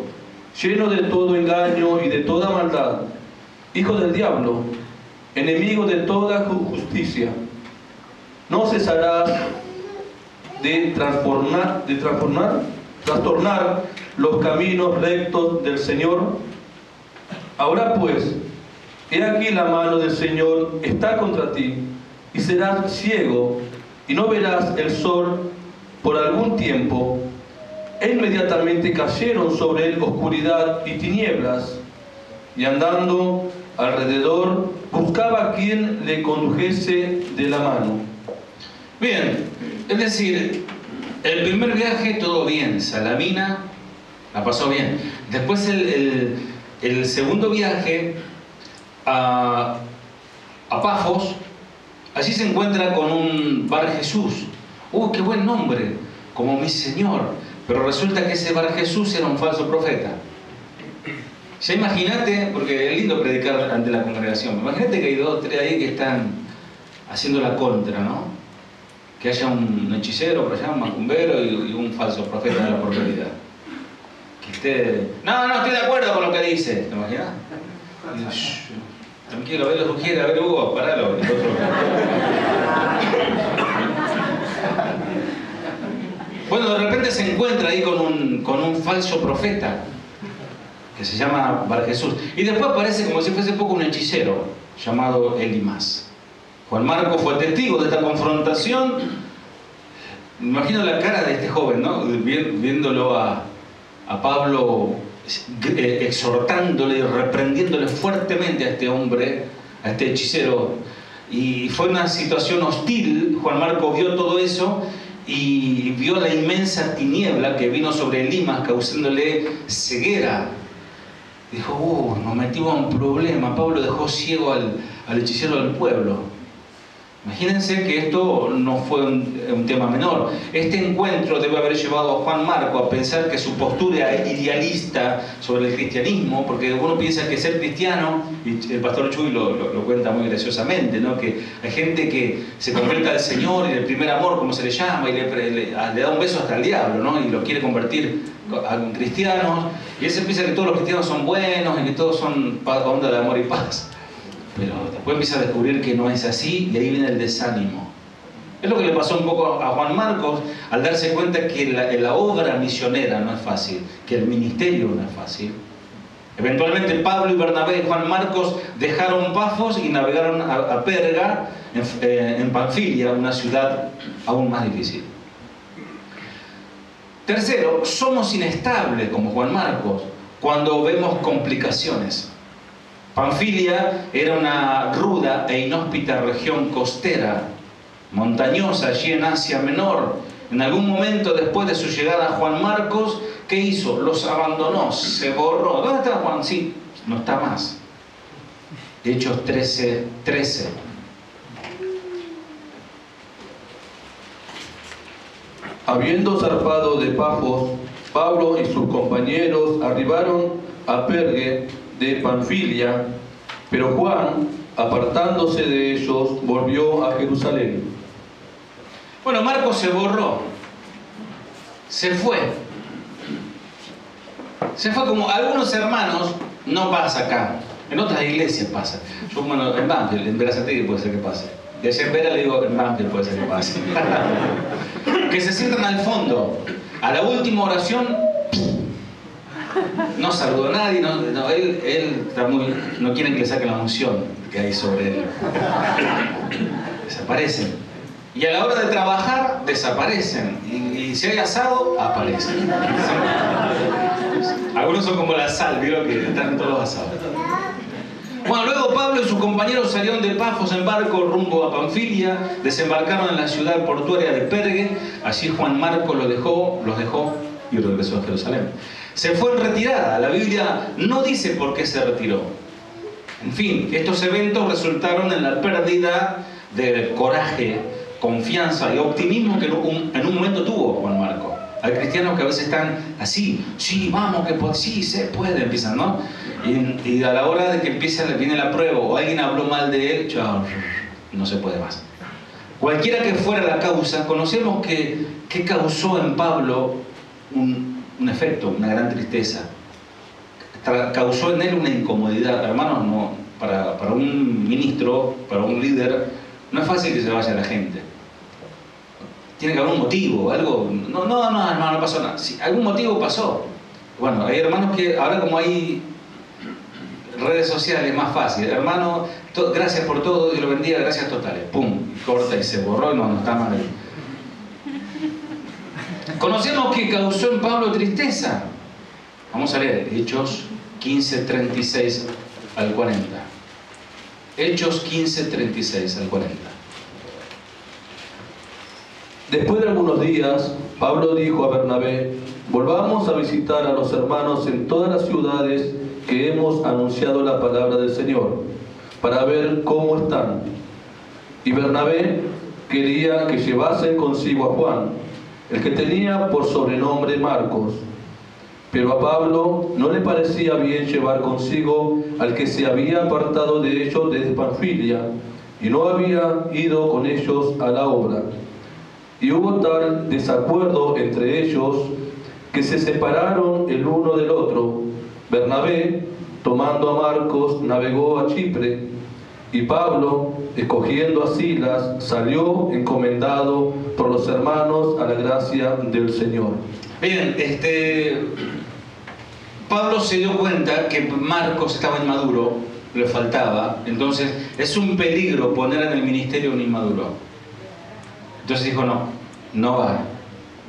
lleno de todo engaño y de toda maldad, hijo del diablo, enemigo de toda justicia, ¿no cesarás de trastornar los caminos rectos del Señor? Ahora pues, he aquí la mano del Señor está contra ti, y serás ciego, y no verás el sol por algún tiempo». e inmediatamente cayeron sobre él oscuridad y tinieblas, y andando alrededor buscaba a quien le condujese de la mano. Bien, es decir, el primer viaje todo bien, Salamina la pasó bien. Después el segundo viaje a Pafos, allí se encuentra con un Bar Jesús. ¡Qué buen nombre! Como mi Señor. Pero resulta que ese Bar Jesús era un falso profeta. Ya imagínate, porque es lindo predicar ante la congregación, imagínate que hay 2 o 3 ahí que están haciendo la contra, ¿no? Que haya un hechicero por allá, un macumbero y un falso profeta de la prosperidad. Que esté... No, estoy de acuerdo con lo que dice. ¿Te imaginas? Y digo, tranquilo, a ver lo que quiere, a ver Hugo, paralo. Bueno, de repente se encuentra ahí con un falso profeta que se llama Bar Jesús. Y después aparece como si fuese poco un hechicero llamado Elimas. Juan Marcos fue testigo de esta confrontación. Me imagino la cara de este joven, ¿no? Viéndolo a Pablo exhortándole y reprendiéndole fuertemente a este hombre, a este hechicero. Y fue una situación hostil. Juan Marcos vio todo eso y vio la inmensa tiniebla que vino sobre Elimas, causándole ceguera. Dijo, nos metimos en un problema. Pablo dejó ciego al hechicero del pueblo. Imagínense que esto no fue un tema menor. Este encuentro debe haber llevado a Juan Marcos a pensar que su postura idealista sobre el cristianismo, porque uno piensa que ser cristiano, y el pastor Chuy lo cuenta muy graciosamente, ¿no? Que hay gente que se convierte al Señor y el primer amor, como se le llama, y le da un beso hasta el diablo, ¿no? Y lo quiere convertir a cristianos, y él se piensa que todos los cristianos son buenos y que todos son onda de amor y paz. Pero después empieza a descubrir que no es así y ahí viene el desánimo. Es lo que le pasó un poco a Juan Marcos al darse cuenta que la obra misionera no es fácil, que el ministerio no es fácil. Eventualmente Pablo y Bernabé y Juan Marcos dejaron Pafos y navegaron a Perga, en Panfilia, una ciudad aún más difícil. Tercero, somos inestables como Juan Marcos cuando vemos complicaciones. Panfilia era una ruda e inhóspita región costera, montañosa, allí en Asia Menor. En algún momento después de su llegada a Juan Marcos, ¿qué hizo? Los abandonó, se borró. ¿Dónde está Juan? Sí, no está más. Hechos 13:13. Habiendo zarpado de Pafos, Pablo y sus compañeros arribaron a Perge de Panfilia, pero Juan, apartándose de ellos, volvió a Jerusalén. Bueno, Marcos se borró, se fue como algunos hermanos. No pasa acá, en otras iglesias pasa. Yo, bueno, en Banfield, en Verazategui puede ser que pase. Y allá en Vera le digo, en Banfield puede ser que pase. Que se sientan al fondo, a la última oración. No saludó a nadie, él está no quieren que le saquen la unción que hay sobre él. Desaparecen. Y a la hora de trabajar, desaparecen. Y si hay asado, aparecen. Algunos son como la sal, ¿vieron? Que están en todos los asados. Bueno, luego Pablo y sus compañeros salieron de Pafos en barco rumbo a Panfilia, desembarcaron en la ciudad portuaria de Perge. Allí Juan Marcos los dejó y regresó a Jerusalén. Se fue en retirada. La Biblia no dice por qué se retiró. En fin, estos eventos resultaron en la pérdida del coraje, confianza y optimismo que en un momento tuvo Juan Marcos. Hay cristianos que a veces están así, sí, vamos, sí, se puede, empiezan, ¿no? Y a la hora de que viene la prueba o alguien habló mal de él, chao, no se puede más. Cualquiera que fuera la causa, conocemos que causó en Pablo un efecto, una gran tristeza. Causó en él una incomodidad. Hermanos, no, para un ministro, para un líder, no es fácil que se vaya la gente. Tiene que haber un motivo, algo. No, hermano, no pasó nada. Si algún motivo pasó. Bueno, hay hermanos que ahora, como hay redes sociales, es más fácil. Hermano, gracias por todo, Dios lo bendiga, gracias totales. Pum, corta y se borró y no está mal ahí. Conocemos que causó en Pablo tristeza. Vamos a leer Hechos 15, 36 al 40. Hechos 15, 36 al 40. Después de algunos días, Pablo dijo a Bernabé: volvamos a visitar a los hermanos en todas las ciudades que hemos anunciado la palabra del Señor, para ver cómo están. Y Bernabé quería que llevasen consigo a Juan, el que tenía por sobrenombre Marcos. Pero a Pablo no le parecía bien llevar consigo al que se había apartado de ellos desde Panfilia, y no había ido con ellos a la obra. Y hubo tal desacuerdo entre ellos que se separaron el uno del otro. Bernabé, tomando a Marcos, navegó a Chipre, y Pablo, escogiendo a Silas, salió encomendado por los hermanos a la gracia del Señor. Bien, Pablo se dio cuenta que Marcos estaba inmaduro, le faltaba, entonces es un peligro poner en el ministerio un inmaduro. Entonces dijo, no va.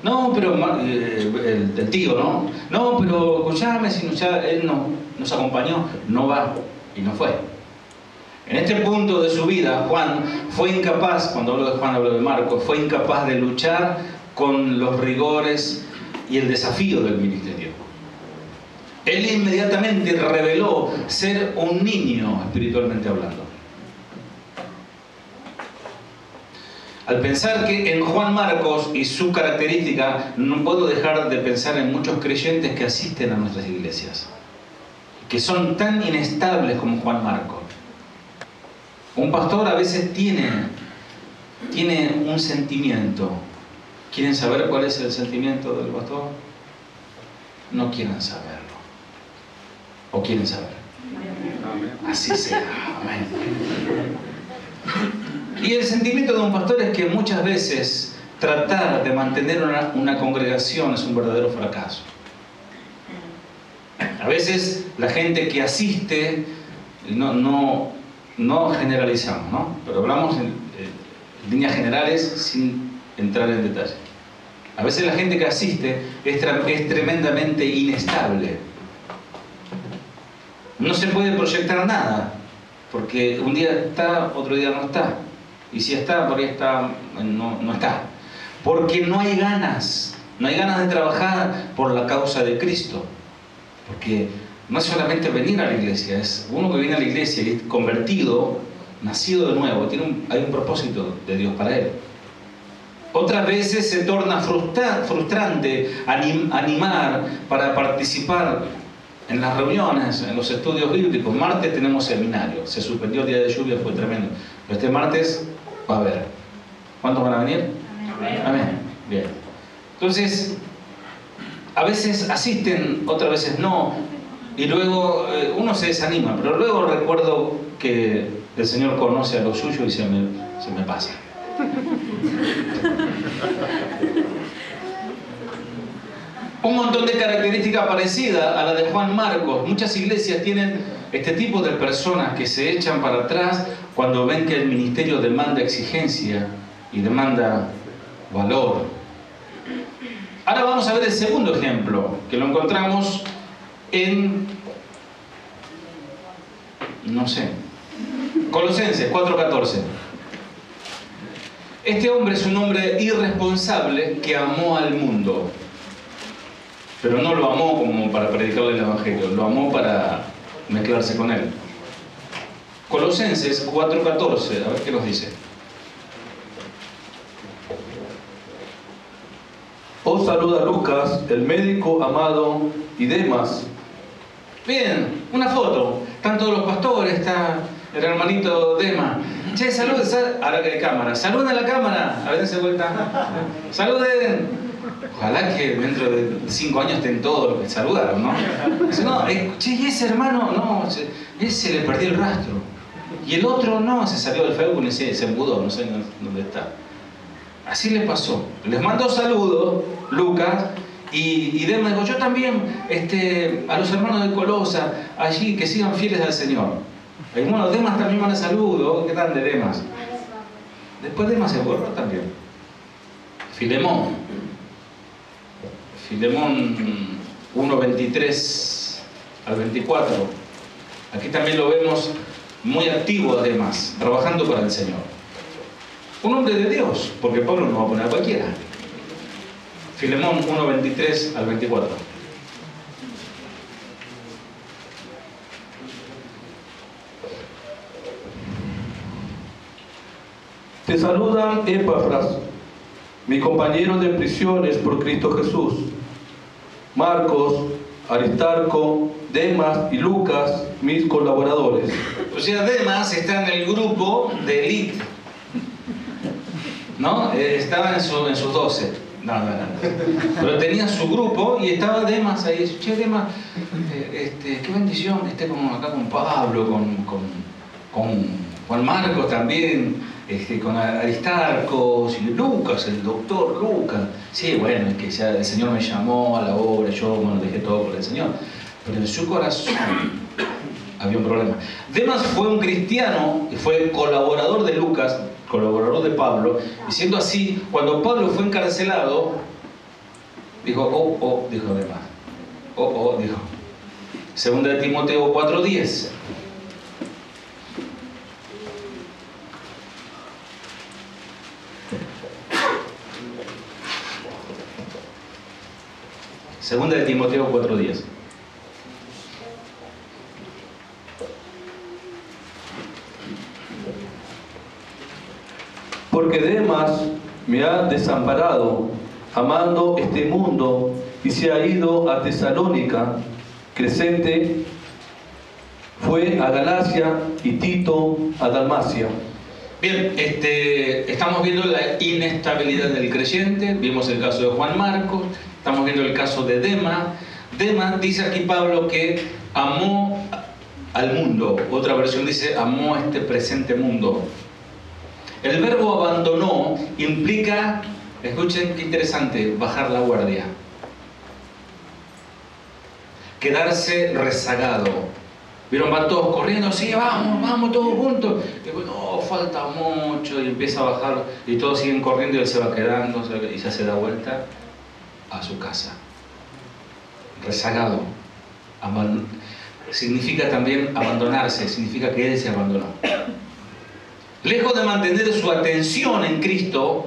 No, pero el tío, ¿no? No, pero escuchame, si él nos acompañó, no va. Y no fue. En este punto de su vida, Juan fue incapaz, cuando hablo de Juan hablo de Marcos, fue incapaz de luchar con los rigores y el desafío del ministerio. Él inmediatamente reveló ser un niño, espiritualmente hablando. Al pensar que en Juan Marcos y su característica, no puedo dejar de pensar en muchos creyentes que asisten a nuestras iglesias, que son tan inestables como Juan Marcos. Un pastor a veces tiene un sentimiento. ¿Quieren saber cuál es el sentimiento del pastor? No quieren saberlo. ¿O quieren saber? Así sea. Amén. Y el sentimiento de un pastor es que muchas veces tratar de mantener una congregación es un verdadero fracaso. A veces la gente que asiste, no generalizamos, ¿no? Pero hablamos en líneas generales sin entrar en detalle. A veces la gente que asiste es tremendamente inestable. No se puede proyectar nada, porque un día está, otro día no está. Y si está, por ahí está, no está. Porque no hay ganas de trabajar por la causa de Cristo. Porque no es solamente venir a la iglesia, es uno que viene a la iglesia y es convertido, nacido de nuevo, hay un propósito de Dios para él. Otras veces se torna frustrante animar para participar en las reuniones, en los estudios bíblicos. Martes tenemos seminario, se suspendió el día de lluvia, fue tremendo. Pero este martes va a haber. ¿Cuántos van a venir? Amén. Amén. Bien. Entonces, a veces asisten, otras veces no, y luego uno se desanima, pero luego recuerdo que el Señor conoce a los suyos y se me pasa. Un montón de características parecidas a la de Juan Marcos. Muchas iglesias tienen este tipo de personas que se echan para atrás cuando ven que el ministerio demanda exigencia y demanda valor. Ahora vamos a ver el segundo ejemplo, que lo encontramos en, Colosenses 4:14. Este hombre es un hombre irresponsable que amó al mundo. Pero no lo amó como para predicarle el Evangelio, lo amó para mezclarse con él. Colosenses 4:14, a ver qué nos dice. Os saluda Lucas, el médico amado, y Demas. Bien, una foto. Están todos los pastores, está el hermanito Demas. Che, saluden, ahora que hay cámara. Saluden a la cámara. A ver, dense vuelta. Saluden. Ojalá que dentro de 5 años estén todos los que saludaron, ¿no? Dice, no, che, ¿y ese hermano? No, ese le perdió el rastro. Y el otro no, se salió del Facebook y se mudó, no sé dónde está. Así le pasó. Les mandó saludos, Lucas, y Demas dijo, yo también, a los hermanos de Colosa, allí, que sigan fieles al Señor. Y bueno, Demas también manda saludos. ¿Qué tal de Demas? Después Demas se borró también. Filemón. Filemón 1:23 al 24. Aquí también lo vemos muy activo, además, trabajando para el Señor. Un hombre de Dios, porque Pablo no va a poner a cualquiera. Filemón 1:23 al 24. Te saludan Epafras, mi compañero de prisiones por Cristo Jesús, Marcos, Aristarco, Demas y Lucas, mis colaboradores. O sea, Demas está en el grupo de élite, ¿no? Estaba en sus 12. No. Pero tenía su grupo y estaba Demas ahí. Dice, che, Demas, qué bendición que esté acá con Pablo, con Juan Marcos también. Con Aristarco y Lucas, el doctor Lucas. Sí, bueno, es que ya el Señor me llamó a la obra, yo dejé todo por el Señor. Pero en su corazón había un problema. Demas fue un cristiano y fue colaborador de Lucas, colaborador de Pablo, y siendo así, cuando Pablo fue encarcelado, dijo, dijo Demas. Dijo. Segunda de Timoteo 4:10. Segunda de Timoteo 4:10. Porque Demas me ha desamparado, amando este mundo, y se ha ido a Tesalónica. Crescente fue a Galacia y Tito a Dalmacia. Bien, estamos viendo la inestabilidad del creyente, vimos el caso de Juan Marcos, estamos viendo el caso de Demas. Demas, dice aquí Pablo, que amó al mundo. Otra versión dice, amó a este presente mundo. El verbo abandonó implica, escuchen qué interesante, bajar la guardia. Quedarse rezagado. ¿Vieron? Van todos corriendo, sí, vamos todos juntos. Y después, no, falta mucho, y empieza a bajar, y todos siguen corriendo y él se va quedando, y ya se da vuelta a su casa. Rezagado. Significa también abandonarse, significa que él se abandonó. Lejos de mantener su atención en Cristo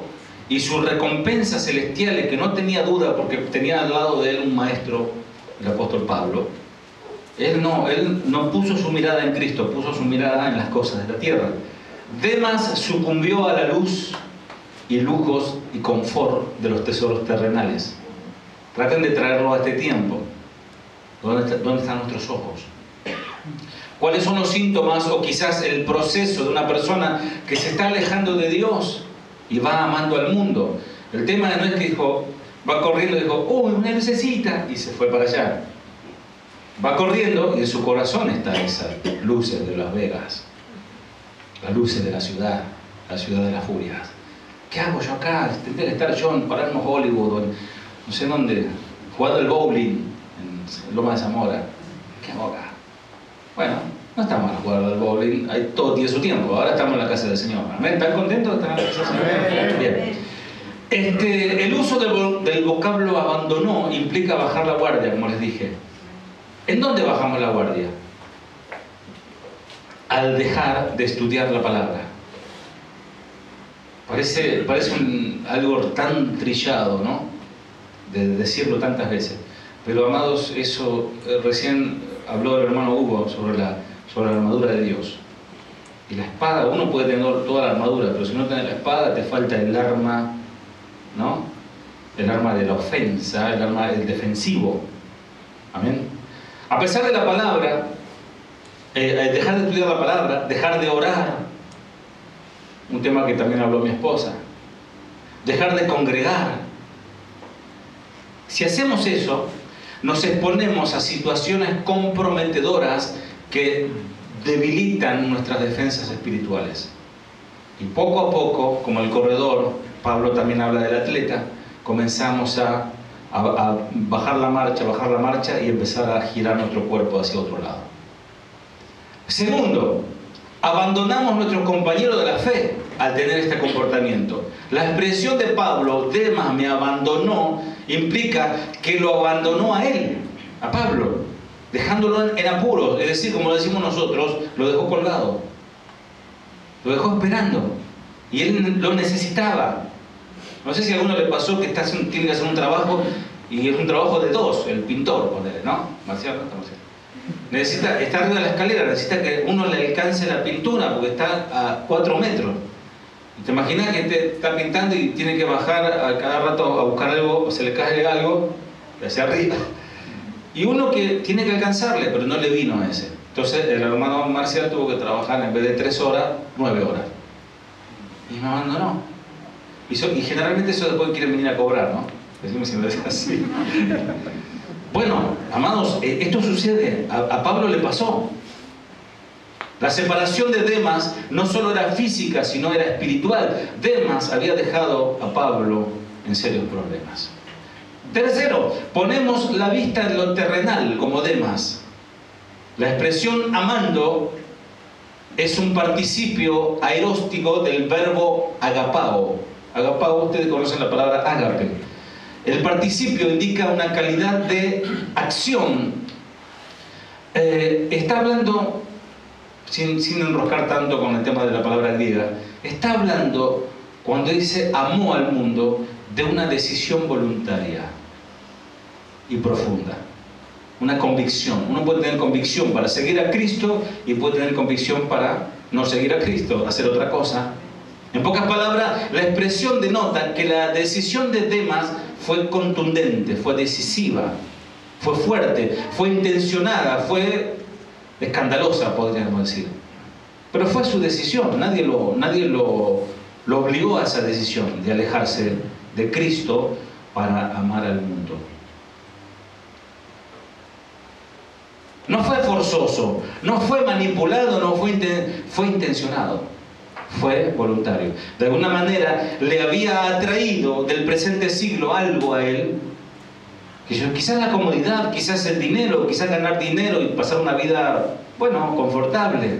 y sus recompensas celestiales, que no tenía duda porque tenía al lado de él un maestro, el apóstol Pablo, él no puso su mirada en Cristo, puso su mirada en las cosas de la tierra. Demas sucumbió a la luz y lujos y confort de los tesoros terrenales. Traten de traerlo a este tiempo. ¿Dónde están nuestros ojos? ¿Cuáles son los síntomas o quizás el proceso de una persona que se está alejando de Dios y va amando al mundo? El tema no es que va corriendo y dijo, una lucecita, y se fue para allá. Va corriendo y en su corazón están esas luces de Las Vegas, las luces de la ciudad de las furias. ¿Qué hago yo acá? Tendría que estar yo en Palermo, Hollywood, o en no sé dónde, jugando el bowling en Loma de Zamora. ¿Qué hago acá? Bueno, no está mal jugar al bowling, todo tiene su tiempo. Ahora estamos en la casa del Señor. ¿Amén? ¿Están contentos? ¿Están en la casa del Señor? Bien. El uso del vocablo abandonó implica bajar la guardia, como les dije. ¿En dónde bajamos la guardia? Al dejar de estudiar la palabra. Parece algo tan trillado, ¿no? De decirlo tantas veces. Pero amados, eso recién habló el hermano Hugo sobre la armadura de Dios. Y la espada, uno puede tener toda la armadura, pero si no tienes la espada te falta el arma, ¿no? El arma de la ofensa, el defensivo. Amén. A pesar de la palabra, dejar de estudiar la palabra, dejar de orar, un tema que también habló mi esposa, dejar de congregar. Si hacemos eso, nos exponemos a situaciones comprometedoras que debilitan nuestras defensas espirituales. Y poco a poco, como el corredor, Pablo también habla del atleta, comenzamos a bajar la marcha y empezar a girar nuestro cuerpo hacia otro lado. Segundo, abandonamos a nuestros compañeros de la fe al tener este comportamiento. La expresión de Pablo, Demas me abandonó, implica que lo abandonó a él, a Pablo, dejándolo en apuros, es decir, como lo decimos nosotros, lo dejó colgado, lo dejó esperando, y él lo necesitaba. No sé si a alguno le pasó que tiene que hacer un trabajo, y es un trabajo de dos, el pintor, ponele, ¿no? Marcial, ¿no? Necesita, está arriba de la escalera, necesita que uno le alcance la pintura, porque está a 4 metros. Y te imaginas que te está pintando y tiene que bajar a cada rato a buscar algo, o se le cae algo de hacia arriba. Y uno que tiene que alcanzarle, pero no le vino a ese. Entonces el hermano Marcial tuvo que trabajar en vez de 3 horas, 9 horas. Y me abandonó. Y generalmente eso después quieren venir a cobrar, ¿no? Decimos si no es así. Bueno, amados, esto sucede. A Pablo le pasó. La separación de Demas no solo era física, sino era espiritual. Demas había dejado a Pablo en serios problemas. Tercero, ponemos la vista en lo terrenal como Demas. La expresión amando es un participio aeróstico del verbo agapao. Agapao, ustedes conocen la palabra ágape. El participio indica una calidad de acción. Está hablando, sin enroscar tanto con el tema de la palabra griega, está hablando, cuando dice amó al mundo, de una decisión voluntaria y profunda. Una convicción. Uno puede tener convicción para seguir a Cristo y puede tener convicción para no seguir a Cristo, hacer otra cosa. En pocas palabras, la expresión denota que la decisión de Demas fue contundente, fue decisiva, fue fuerte, fue intencionada, fue escandalosa, podríamos decir. Pero fue su decisión, nadie lo obligó a esa decisión de alejarse de Cristo para amar al mundo. No fue forzoso, no fue manipulado, no fue intencionado, fue voluntario. De alguna manera le había atraído del presente siglo algo a él, quizás la comodidad, quizás el dinero, quizás ganar dinero y pasar una vida, bueno, confortable.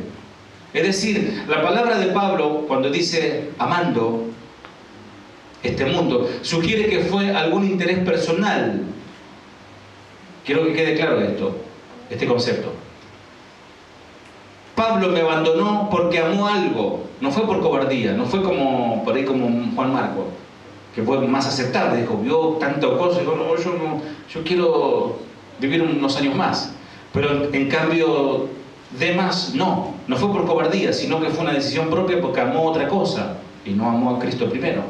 Es decir, la palabra de Pablo, cuando dice amando este mundo, sugiere que fue algún interés personal. Quiero que quede claro este concepto. Pablo me abandonó porque amó algo, no fue por cobardía, no fue como por ahí como Juan Marco, que fue más aceptable, dijo, vio tanto cosa, dijo, no, yo quiero vivir unos años más. Pero en cambio, Demas no fue por cobardía, sino que fue una decisión propia porque amó otra cosa, y no amó a Cristo primero,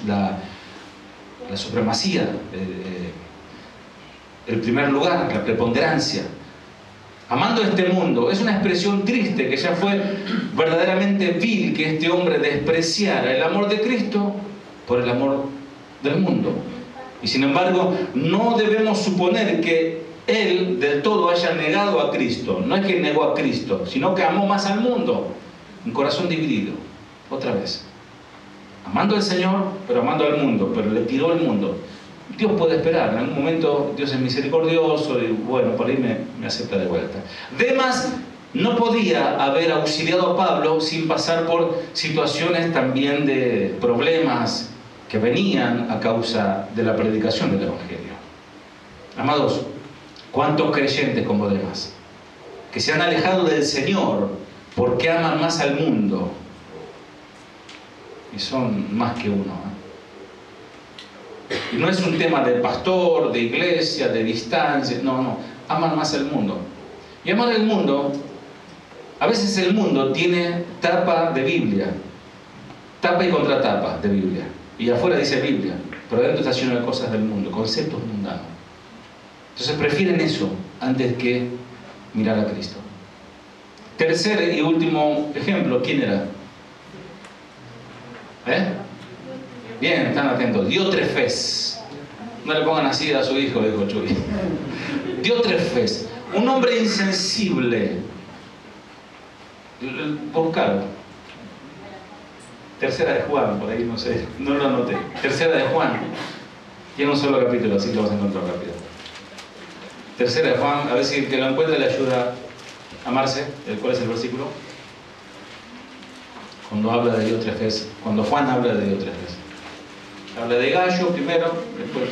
la supremacía, el primer lugar, la preponderancia. Amando este mundo, es una expresión triste que ya fue verdaderamente vil que este hombre despreciara el amor de Cristo por el amor del mundo. Y sin embargo, no debemos suponer que él del todo haya negado a Cristo. No es que negó a Cristo, sino que amó más al mundo. Un corazón dividido, otra vez. Amando al Señor, pero amando al mundo, pero le tiró el mundo. Dios puede esperar, en algún momento Dios es misericordioso y bueno, por ahí me acepta de vuelta. Demas no podía haber auxiliado a Pablo sin pasar por situaciones también de problemas que venían a causa de la predicación del Evangelio. Amados, ¿cuántos creyentes como Demas que se han alejado del Señor porque aman más al mundo? Y son más que uno, Y no es un tema de pastor, de iglesia, de distancia, no, aman más el mundo. Y amar el mundo, a veces el mundo tiene tapa de Biblia, tapa y contratapa de Biblia, y afuera dice Biblia, pero adentro está lleno de cosas del mundo, conceptos mundanos. Entonces prefieren eso antes que mirar a Cristo. Tercer y último ejemplo, ¿quién era? Bien, están atentos. Diótrefes. No le pongan así a su hijo, dijo Chuy. Diótrefes, un hombre insensible. Buscalo. Tercera de Juan, por ahí no sé, no lo anoté. Tercera de Juan. Tiene un solo capítulo, así lo vas a encontrar rápido. Tercera de Juan, a ver si el que lo encuentre le ayuda a Marce. ¿Cuál es el versículo? cuando habla de Diótrefes, cuando Juan habla de Diótrefes. Habla de Gallo primero, después...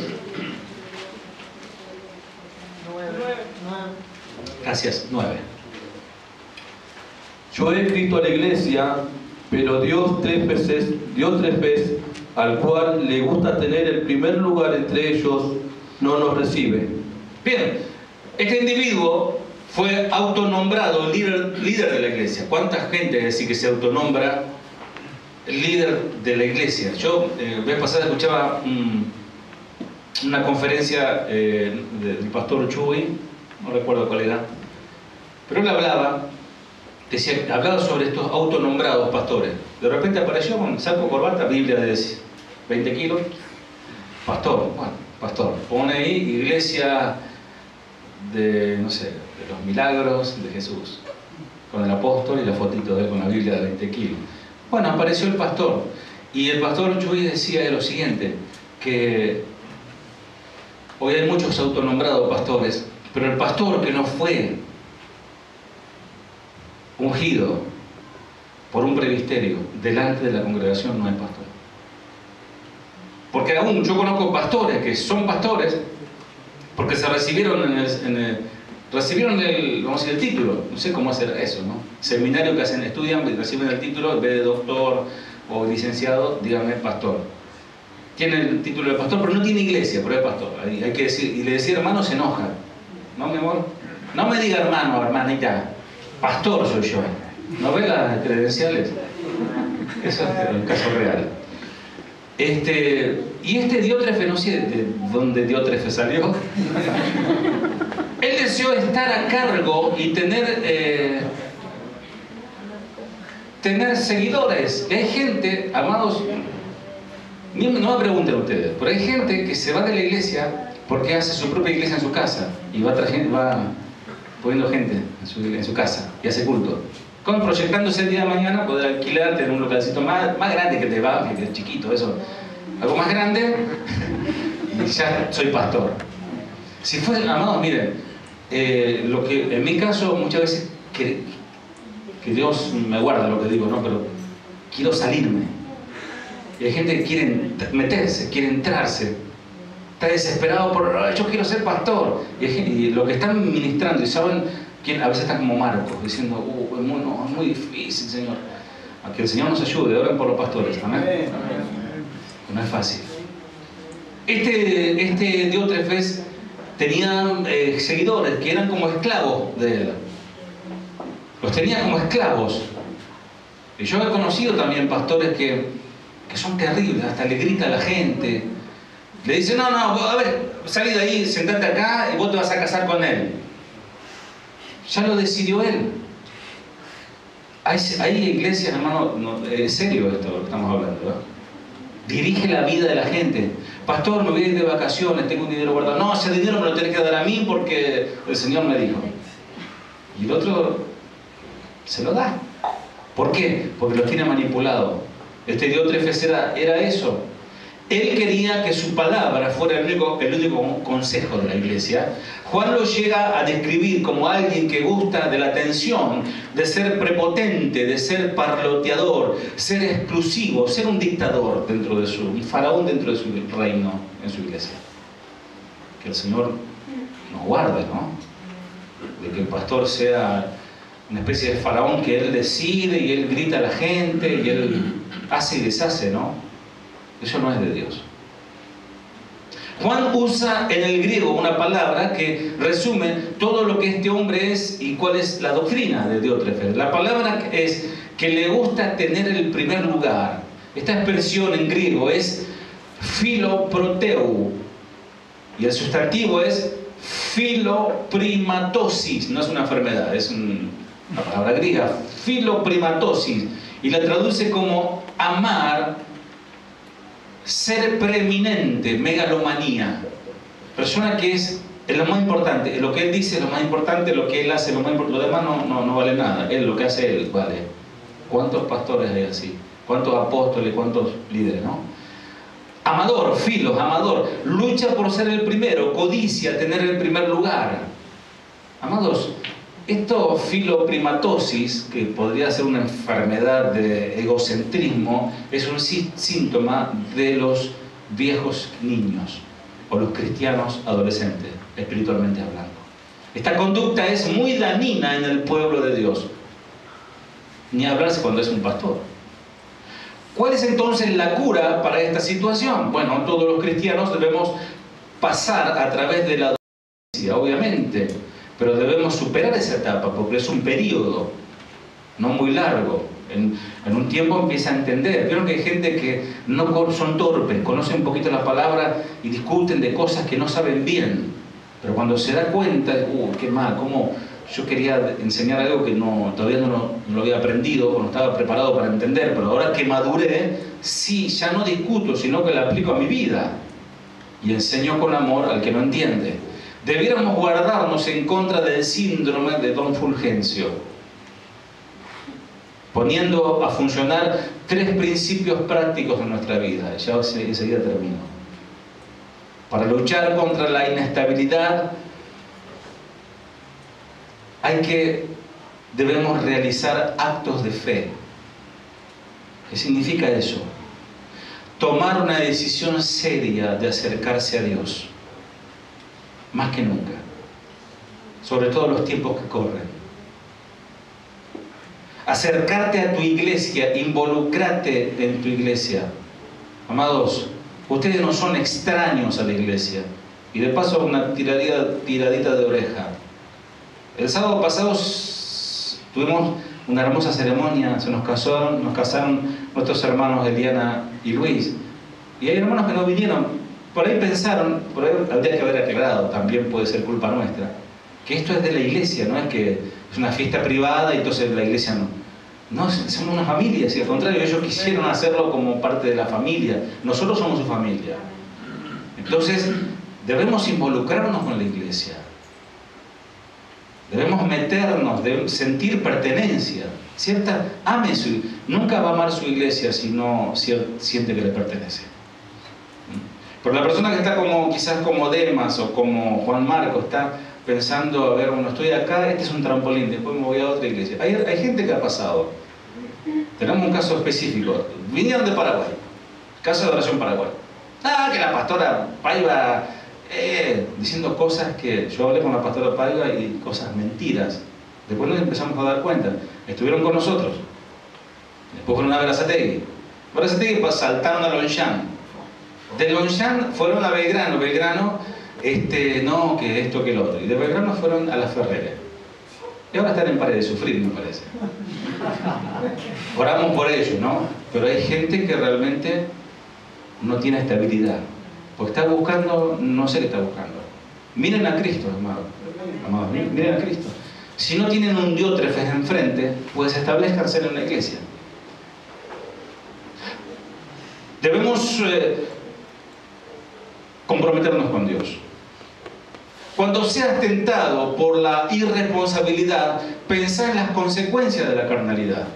Gracias, 9. Yo he escrito a la iglesia, pero Diótrefes, al cual le gusta tener el primer lugar entre ellos, no nos recibe. Bien, este individuo fue autonombrado líder de la iglesia. ¿Cuánta gente es decir que se autonombra líder de la iglesia? Yo, vez pasada escuchaba una conferencia del pastor Chuy, no recuerdo cuál era, pero él hablaba sobre estos autonombrados pastores. De repente apareció con saco, corbata, Biblia de 20 kilos, pastor, bueno, pastor, pone ahí iglesia de, no sé, de los milagros de Jesús, con el apóstol y la fotito de él con la Biblia de 20 kilos. Bueno, apareció el pastor, y el pastor Chuy decía lo siguiente, que hoy hay muchos autonombrados pastores, pero el pastor que no fue ungido por un presbiterio delante de la congregación no es pastor. Porque aún yo conozco pastores que son pastores porque se recibieron recibieron vamos a decir, el título. No sé cómo hacer eso, ¿no? Seminario que hacen, estudian y reciben el título, en vez de doctor o licenciado, díganme pastor. Tiene el título de pastor, pero no tiene iglesia, pero es pastor. Hay que decir, y le decía hermano se enoja. ¿No, mi amor? No me diga hermano, hermanita. Pastor soy yo. ¿No ve las credenciales? Eso es el caso real. Y este Diótrefe, no sé de dónde Diótrefe salió. Él deseó estar a cargo y tener seguidores. Hay gente, amados, no me pregunten ustedes, pero hay gente que se va de la iglesia porque hace su propia iglesia en su casa y va poniendo gente en su casa y hace culto. Como proyectándose el día de mañana poder alquilar, tener un localcito más grande que te va, que es chiquito, eso, algo más grande, y ya soy pastor. Si fue, amados, miren, lo que en mi caso muchas veces que Dios me guarda lo que digo, ¿no? Pero quiero salirme. Y hay gente que quiere meterse, quiere entrarse, está desesperado por, yo quiero ser pastor. Y lo que están ministrando, y saben, a veces están como Marcos, diciendo, es muy difícil, Señor. A que el Señor nos ayude, oren por los pastores, amén. No es fácil. Este Diótrefes tenía seguidores que eran como esclavos de él. Los tenía como esclavos. Y yo he conocido también pastores que son terribles, hasta le grita a la gente. Le dice, no, a ver, salí de ahí, sentate acá y vos te vas a casar con él. Ya lo decidió él. Hay iglesias, hermano, es serio esto lo que estamos hablando, ¿verdad? Dirige la vida de la gente. Pastor, me voy a ir de vacaciones, tengo un dinero guardado. No, ese dinero me lo tenés que dar a mí porque el Señor me dijo. Y el otro se lo da. ¿Por qué? Porque lo tiene manipulado. Este Diótrefes era eso. Él quería que su palabra fuera el único consejo de la iglesia. Juan lo llega a describir como alguien que gusta de la atención, de ser prepotente, de ser parloteador, ser exclusivo, ser un dictador un faraón dentro de su reino, en su iglesia. Que el Señor nos guarde, ¿no? De que el pastor sea una especie de faraón que él decide y él grita a la gente y él hace y deshace, ¿no? Eso no es de Dios. Juan usa en el griego una palabra que resume todo lo que este hombre es y cuál es la doctrina de Diótrefes. La palabra es que le gusta tener el primer lugar. Esta expresión en griego es philoproteu y el sustantivo es philoprimatosis. No es una enfermedad, es una palabra griega, philoprimatosis, y la traduce como amar, ser preeminente, megalomanía. Persona que es lo más importante, lo que él dice es lo más importante, lo que él hace es lo más importante, lo demás no vale nada, lo que hace él vale. ¿Cuántos pastores hay así? ¿Cuántos apóstoles? ¿Cuántos líderes? ¿No? Amador, filos, amador, lucha por ser el primero, codicia tener el primer lugar. Amados, Esto filoprimatosis, que podría ser una enfermedad de egocentrismo, es un síntoma de los viejos niños o los cristianos adolescentes, espiritualmente hablando. Esta conducta es muy dañina en el pueblo de Dios, ni hablarse cuando es un pastor. ¿Cuál es entonces la cura para esta situación? Bueno, todos los cristianos debemos pasar a través de la adolescencia, obviamente, pero debemos superar esa etapa porque es un periodo no muy largo. En un tiempo empieza a entender. Vieron que hay gente que no son torpes, conocen un poquito la palabra y discuten de cosas que no saben bien, pero cuando se da cuenta, qué mal, cómo yo quería enseñar algo que todavía no lo había aprendido, o no estaba preparado para entender, pero ahora que maduré, sí, ya no discuto, sino que la aplico a mi vida y enseño con amor al que no entiende. Debiéramos guardarnos en contra del síndrome de Don Fulgencio, poniendo a funcionar 3 principios prácticos de nuestra vida. Ya enseguida termino. Para luchar contra la inestabilidad, debemos realizar actos de fe. ¿Qué significa eso? Tomar una decisión seria de acercarse a Dios. Más que nunca, sobre todo en los tiempos que corren. Acercarte a tu iglesia, involucrate en tu iglesia. Amados, ustedes no son extraños a la iglesia. Y de paso una tiradita de oreja. El sábado pasado tuvimos una hermosa ceremonia, nos casaron nuestros hermanos Eliana y Luis. Y hay hermanos que no vinieron. Por ahí pensaron, por ahí habría que haber aclarado, también puede ser culpa nuestra, que esto es de la iglesia, no es que es una fiesta privada y entonces la iglesia no. No, somos una familia, y al contrario, ellos quisieron hacerlo como parte de la familia. Nosotros somos su familia. Entonces, debemos involucrarnos con la iglesia. Debemos meternos, debemos sentir pertenencia. Nunca va a amar su iglesia si no siente que le pertenece. Pero la persona que está quizás como Demas o como Juan Marco está pensando, a ver, bueno, estoy acá, este es un trampolín, después me voy a otra iglesia. Hay gente que ha pasado. Tenemos un caso específico. Vinieron de Paraguay. Caso de Oración Paraguay. Que la pastora Paiva diciendo cosas que yo hablé con la pastora Paiva y cosas mentiras. Después nos empezamos a dar cuenta. Estuvieron con nosotros. Después fueron a Berazategui. Berazategui saltaron a Longchamp. De Longchamp fueron a Belgrano. Belgrano, no, que esto, que lo otro. Y de Belgrano fueron a La Ferrera. Y ahora están en Pared de Sufrir, me parece. Oramos por ellos, ¿no? Pero hay gente que realmente no tiene estabilidad. Porque está buscando, no sé qué está buscando. Miren a Cristo, amados, miren a Cristo. Si no tienen un diótrefes enfrente, pues establezcanse en la iglesia. Debemos comprometernos con Dios. Cuando seas tentado por la irresponsabilidad, pensá en las consecuencias de la carnalidad.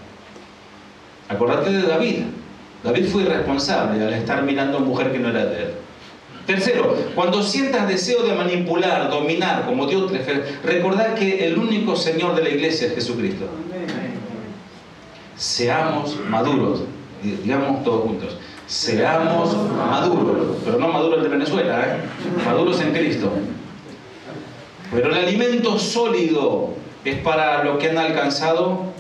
Acordate de David. David fue irresponsable al estar mirando a mujer que no era de él. Tercero, cuando sientas deseo de manipular, dominar, como diótrefes, recordad que el único Señor de la iglesia es Jesucristo. Seamos maduros, digamos todos juntos. Seamos maduros, pero no maduros de Venezuela, maduros en Cristo. Pero el alimento sólido es para los que han alcanzado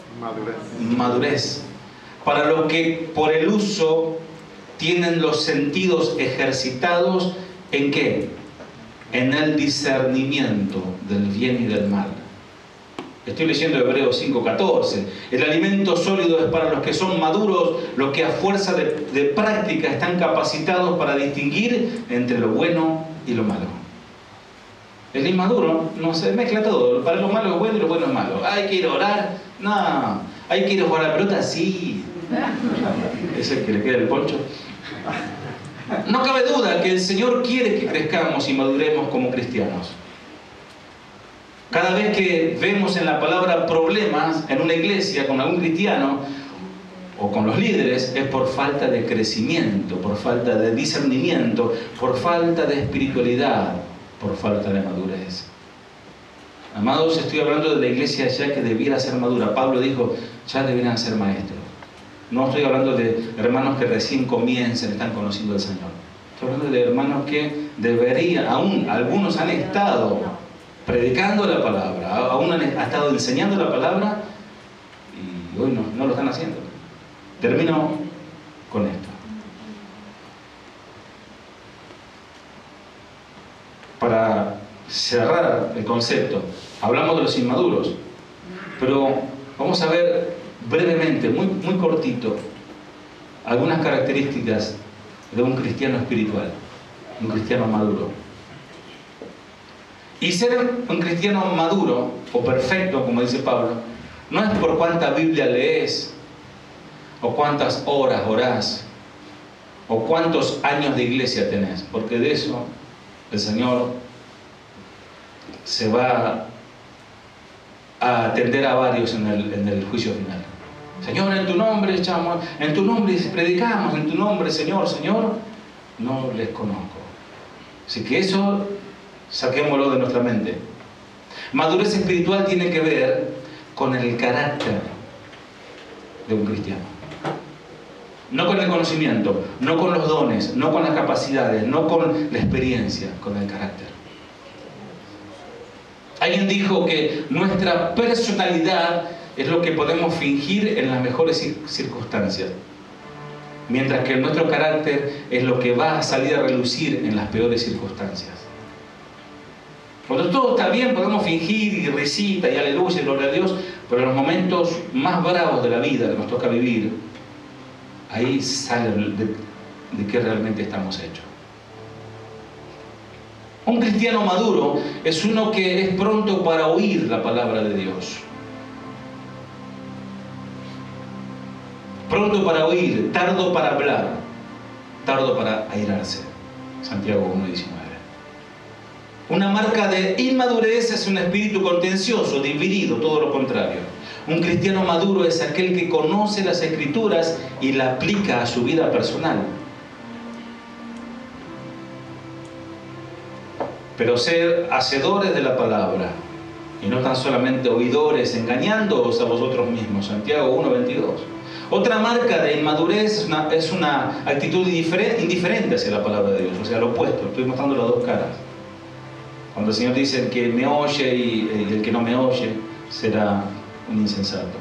madurez. Para los que por el uso tienen los sentidos ejercitados, ¿en qué? En el discernimiento del bien y del mal. Estoy leyendo Hebreos 5:14. El alimento sólido es para los que son maduros, los que a fuerza de práctica están capacitados para distinguir entre lo bueno y lo malo. El inmaduro no se mezcla todo. Para lo malo es bueno y lo bueno es malo. Hay que ir a orar. No. Hay que ir a jugar a la pelota. Sí. ¿Es el que le queda el poncho? No cabe duda que el Señor quiere que crezcamos y maduremos como cristianos. Cada vez que vemos en la palabra problemas en una iglesia con algún cristiano o con los líderes, es por falta de crecimiento, por falta de discernimiento, por falta de espiritualidad, por falta de madurez. Amados, estoy hablando de la iglesia ya que debiera ser madura. Pablo dijo, ya deberían ser maestros. No estoy hablando de hermanos que recién comiencen, están conociendo al Señor. Estoy hablando de hermanos que deberían, aún algunos han estado predicando la palabra, aún han estado enseñando la palabra y hoy no lo están haciendo. Termino con esto. Para cerrar el concepto, hablamos de los inmaduros, pero vamos a ver brevemente, muy cortito, algunas características de un cristiano espiritual, un cristiano maduro. Y ser un cristiano maduro o perfecto, como dice Pablo, no es por cuánta Biblia lees, o cuántas horas orás, o cuántos años de iglesia tenés, porque de eso el Señor se va a atender a varios en el juicio final. Señor, en tu nombre echamos, en tu nombre predicamos, en tu nombre, Señor, Señor, no les conozco. Así que eso saquémoslo de nuestra mente. Madurez espiritual tiene que ver con el carácter de un cristiano. No con el conocimiento, no con los dones, no con las capacidades, no con la experiencia, con el carácter. Alguien dijo que nuestra personalidad es lo que podemos fingir en las mejores circunstancias, mientras que nuestro carácter es lo que va a salir a relucir en las peores circunstancias. Cuando todo está bien podemos fingir y risita y aleluya y gloria a Dios, pero en los momentos más bravos de la vida que nos toca vivir, ahí sale de qué realmente estamos hechos. Un cristiano maduro es uno que es pronto para oír la palabra de Dios. Pronto para oír, tardo para hablar, tardo para airarse. Santiago 1:19. Una marca de inmadurez es un espíritu contencioso, dividido, todo lo contrario. Un cristiano maduro es aquel que conoce las Escrituras y la aplica a su vida personal. Pero ser hacedores de la palabra y no tan solamente oidores, engañándoos a vosotros mismos. Santiago 1:22. Otra marca de inmadurez es una actitud indiferente hacia la palabra de Dios, o sea, lo opuesto. Estoy mostrando las dos caras. Cuando el Señor dice el que me oye y el que no me oye será un insensato.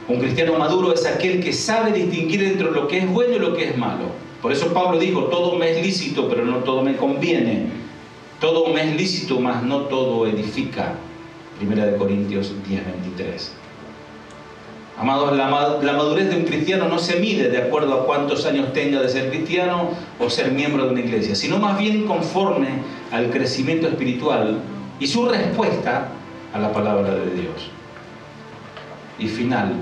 Un cristiano maduro es aquel que sabe distinguir entre lo que es bueno y lo que es malo. Por eso Pablo dijo, todo me es lícito, pero no todo me conviene. Todo me es lícito, mas no todo edifica. 1 Corintios 10:23. Amados, la madurez de un cristiano no se mide de acuerdo a cuántos años tenga de ser cristiano o ser miembro de una iglesia, sino más bien conforme al crecimiento espiritual y su respuesta a la palabra de Dios. Y final,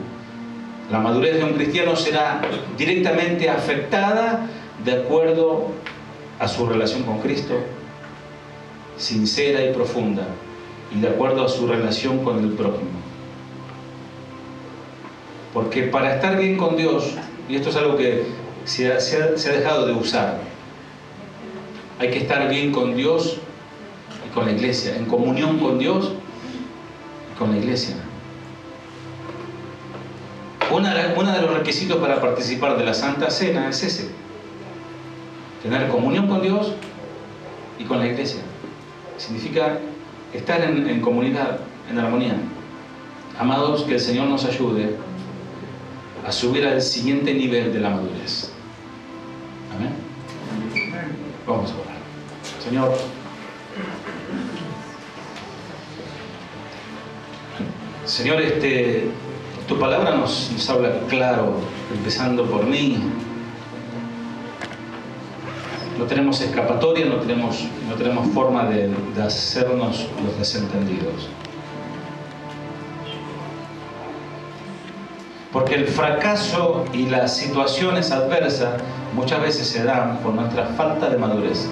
la madurez de un cristiano será directamente afectada de acuerdo a su relación con Cristo, sincera y profunda, y de acuerdo a su relación con el prójimo. Porque para estar bien con Dios, y esto es algo que se ha dejado de usar, hay que estar bien con Dios y con la iglesia, en comunión con Dios y con la iglesia. Uno de los requisitos para participar de la Santa Cena es ese: tener comunión con Dios y con la iglesia. Significa estar en comunidad, en armonía. Amados, que el Señor nos ayude a subir al siguiente nivel de la madurez. Amén. Vamos a orar. Señor, tu palabra nos habla claro, empezando por mí. No tenemos escapatoria, no tenemos forma de hacernos los desentendidos. Porque el fracaso y las situaciones adversas muchas veces se dan por nuestra falta de madurez.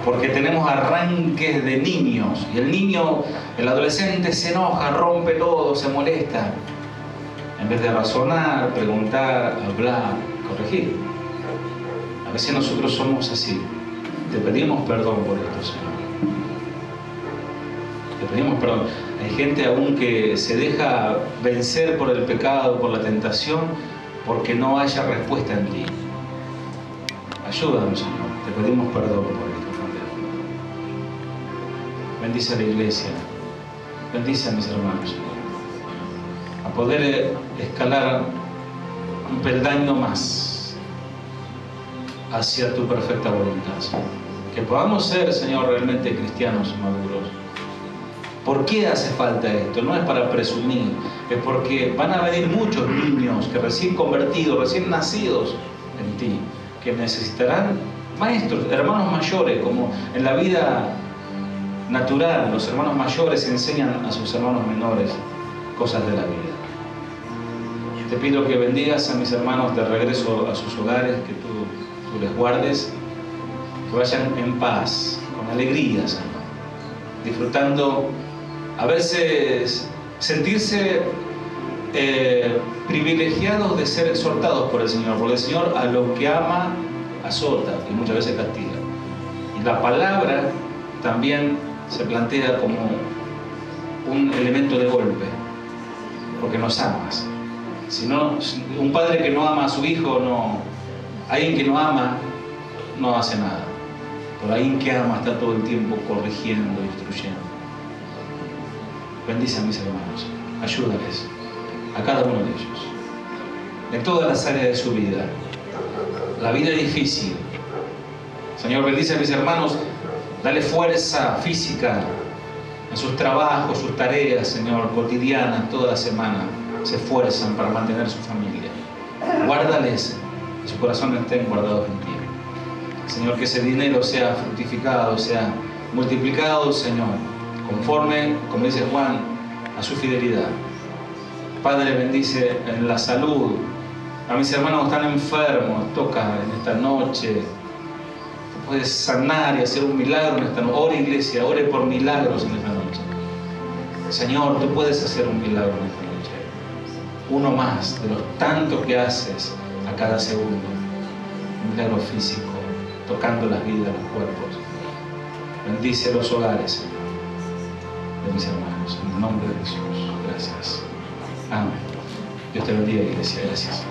Porque tenemos arranques de niños, y el adolescente se enoja, rompe todo, se molesta. En vez de razonar, preguntar, hablar, corregir. A veces nosotros somos así. Te pedimos perdón por esto, Señor. pedimos perdón. Hay gente aún que se deja vencer por el pecado, por la tentación, porque no haya respuesta en ti. Ayúdanos, Señor. Te pedimos perdón por esto. Bendice a la iglesia. Bendice a mis hermanos, Señor. A poder escalar un peldaño más hacia tu perfecta voluntad, Señor. Que podamos ser, Señor, realmente cristianos maduros. ¿Por qué hace falta esto? No es para presumir, es porque van a venir muchos niños que recién convertidos, recién nacidos en ti, que necesitarán maestros, hermanos mayores, como en la vida natural, los hermanos mayores enseñan a sus hermanos menores cosas de la vida. Te pido que bendigas a mis hermanos de regreso a sus hogares, que tú les guardes, que vayan en paz, con alegría, Señor, disfrutando, a veces sentirse privilegiados de ser exhortados por el Señor, porque el Señor a lo que ama azota y muchas veces castiga. Y la palabra también se plantea como un elemento de golpe, porque nos amas. Si no, un padre que no ama a su hijo, alguien que no ama, no hace nada. Pero alguien que ama está todo el tiempo corrigiendo, instruyendo. Bendice a mis hermanos, ayúdales, a cada uno de ellos, en todas las áreas de su vida. La vida es difícil. Señor, bendice a mis hermanos, dale fuerza física en sus trabajos, sus tareas, Señor, cotidianas, toda la semana. Se esfuerzan para mantener su familia. Guárdales, que sus corazones estén guardados en ti. Señor, que ese dinero sea fructificado, sea multiplicado, Señor, conforme, como dice Juan, a su fidelidad. Padre, bendice en la salud a mis hermanos que están enfermos. Toca en esta noche. Tú puedes sanar y hacer un milagro en esta noche. Ore, iglesia, ore por milagros en esta noche. Señor, tú puedes hacer un milagro en esta noche. Uno más de los tantos que haces a cada segundo. Un milagro físico, tocando las vidas, los cuerpos. Bendice los hogares, Señor, de mis hermanos. En el nombre de Jesús. Gracias. Amén. Dios te bendiga, iglesia. Gracias.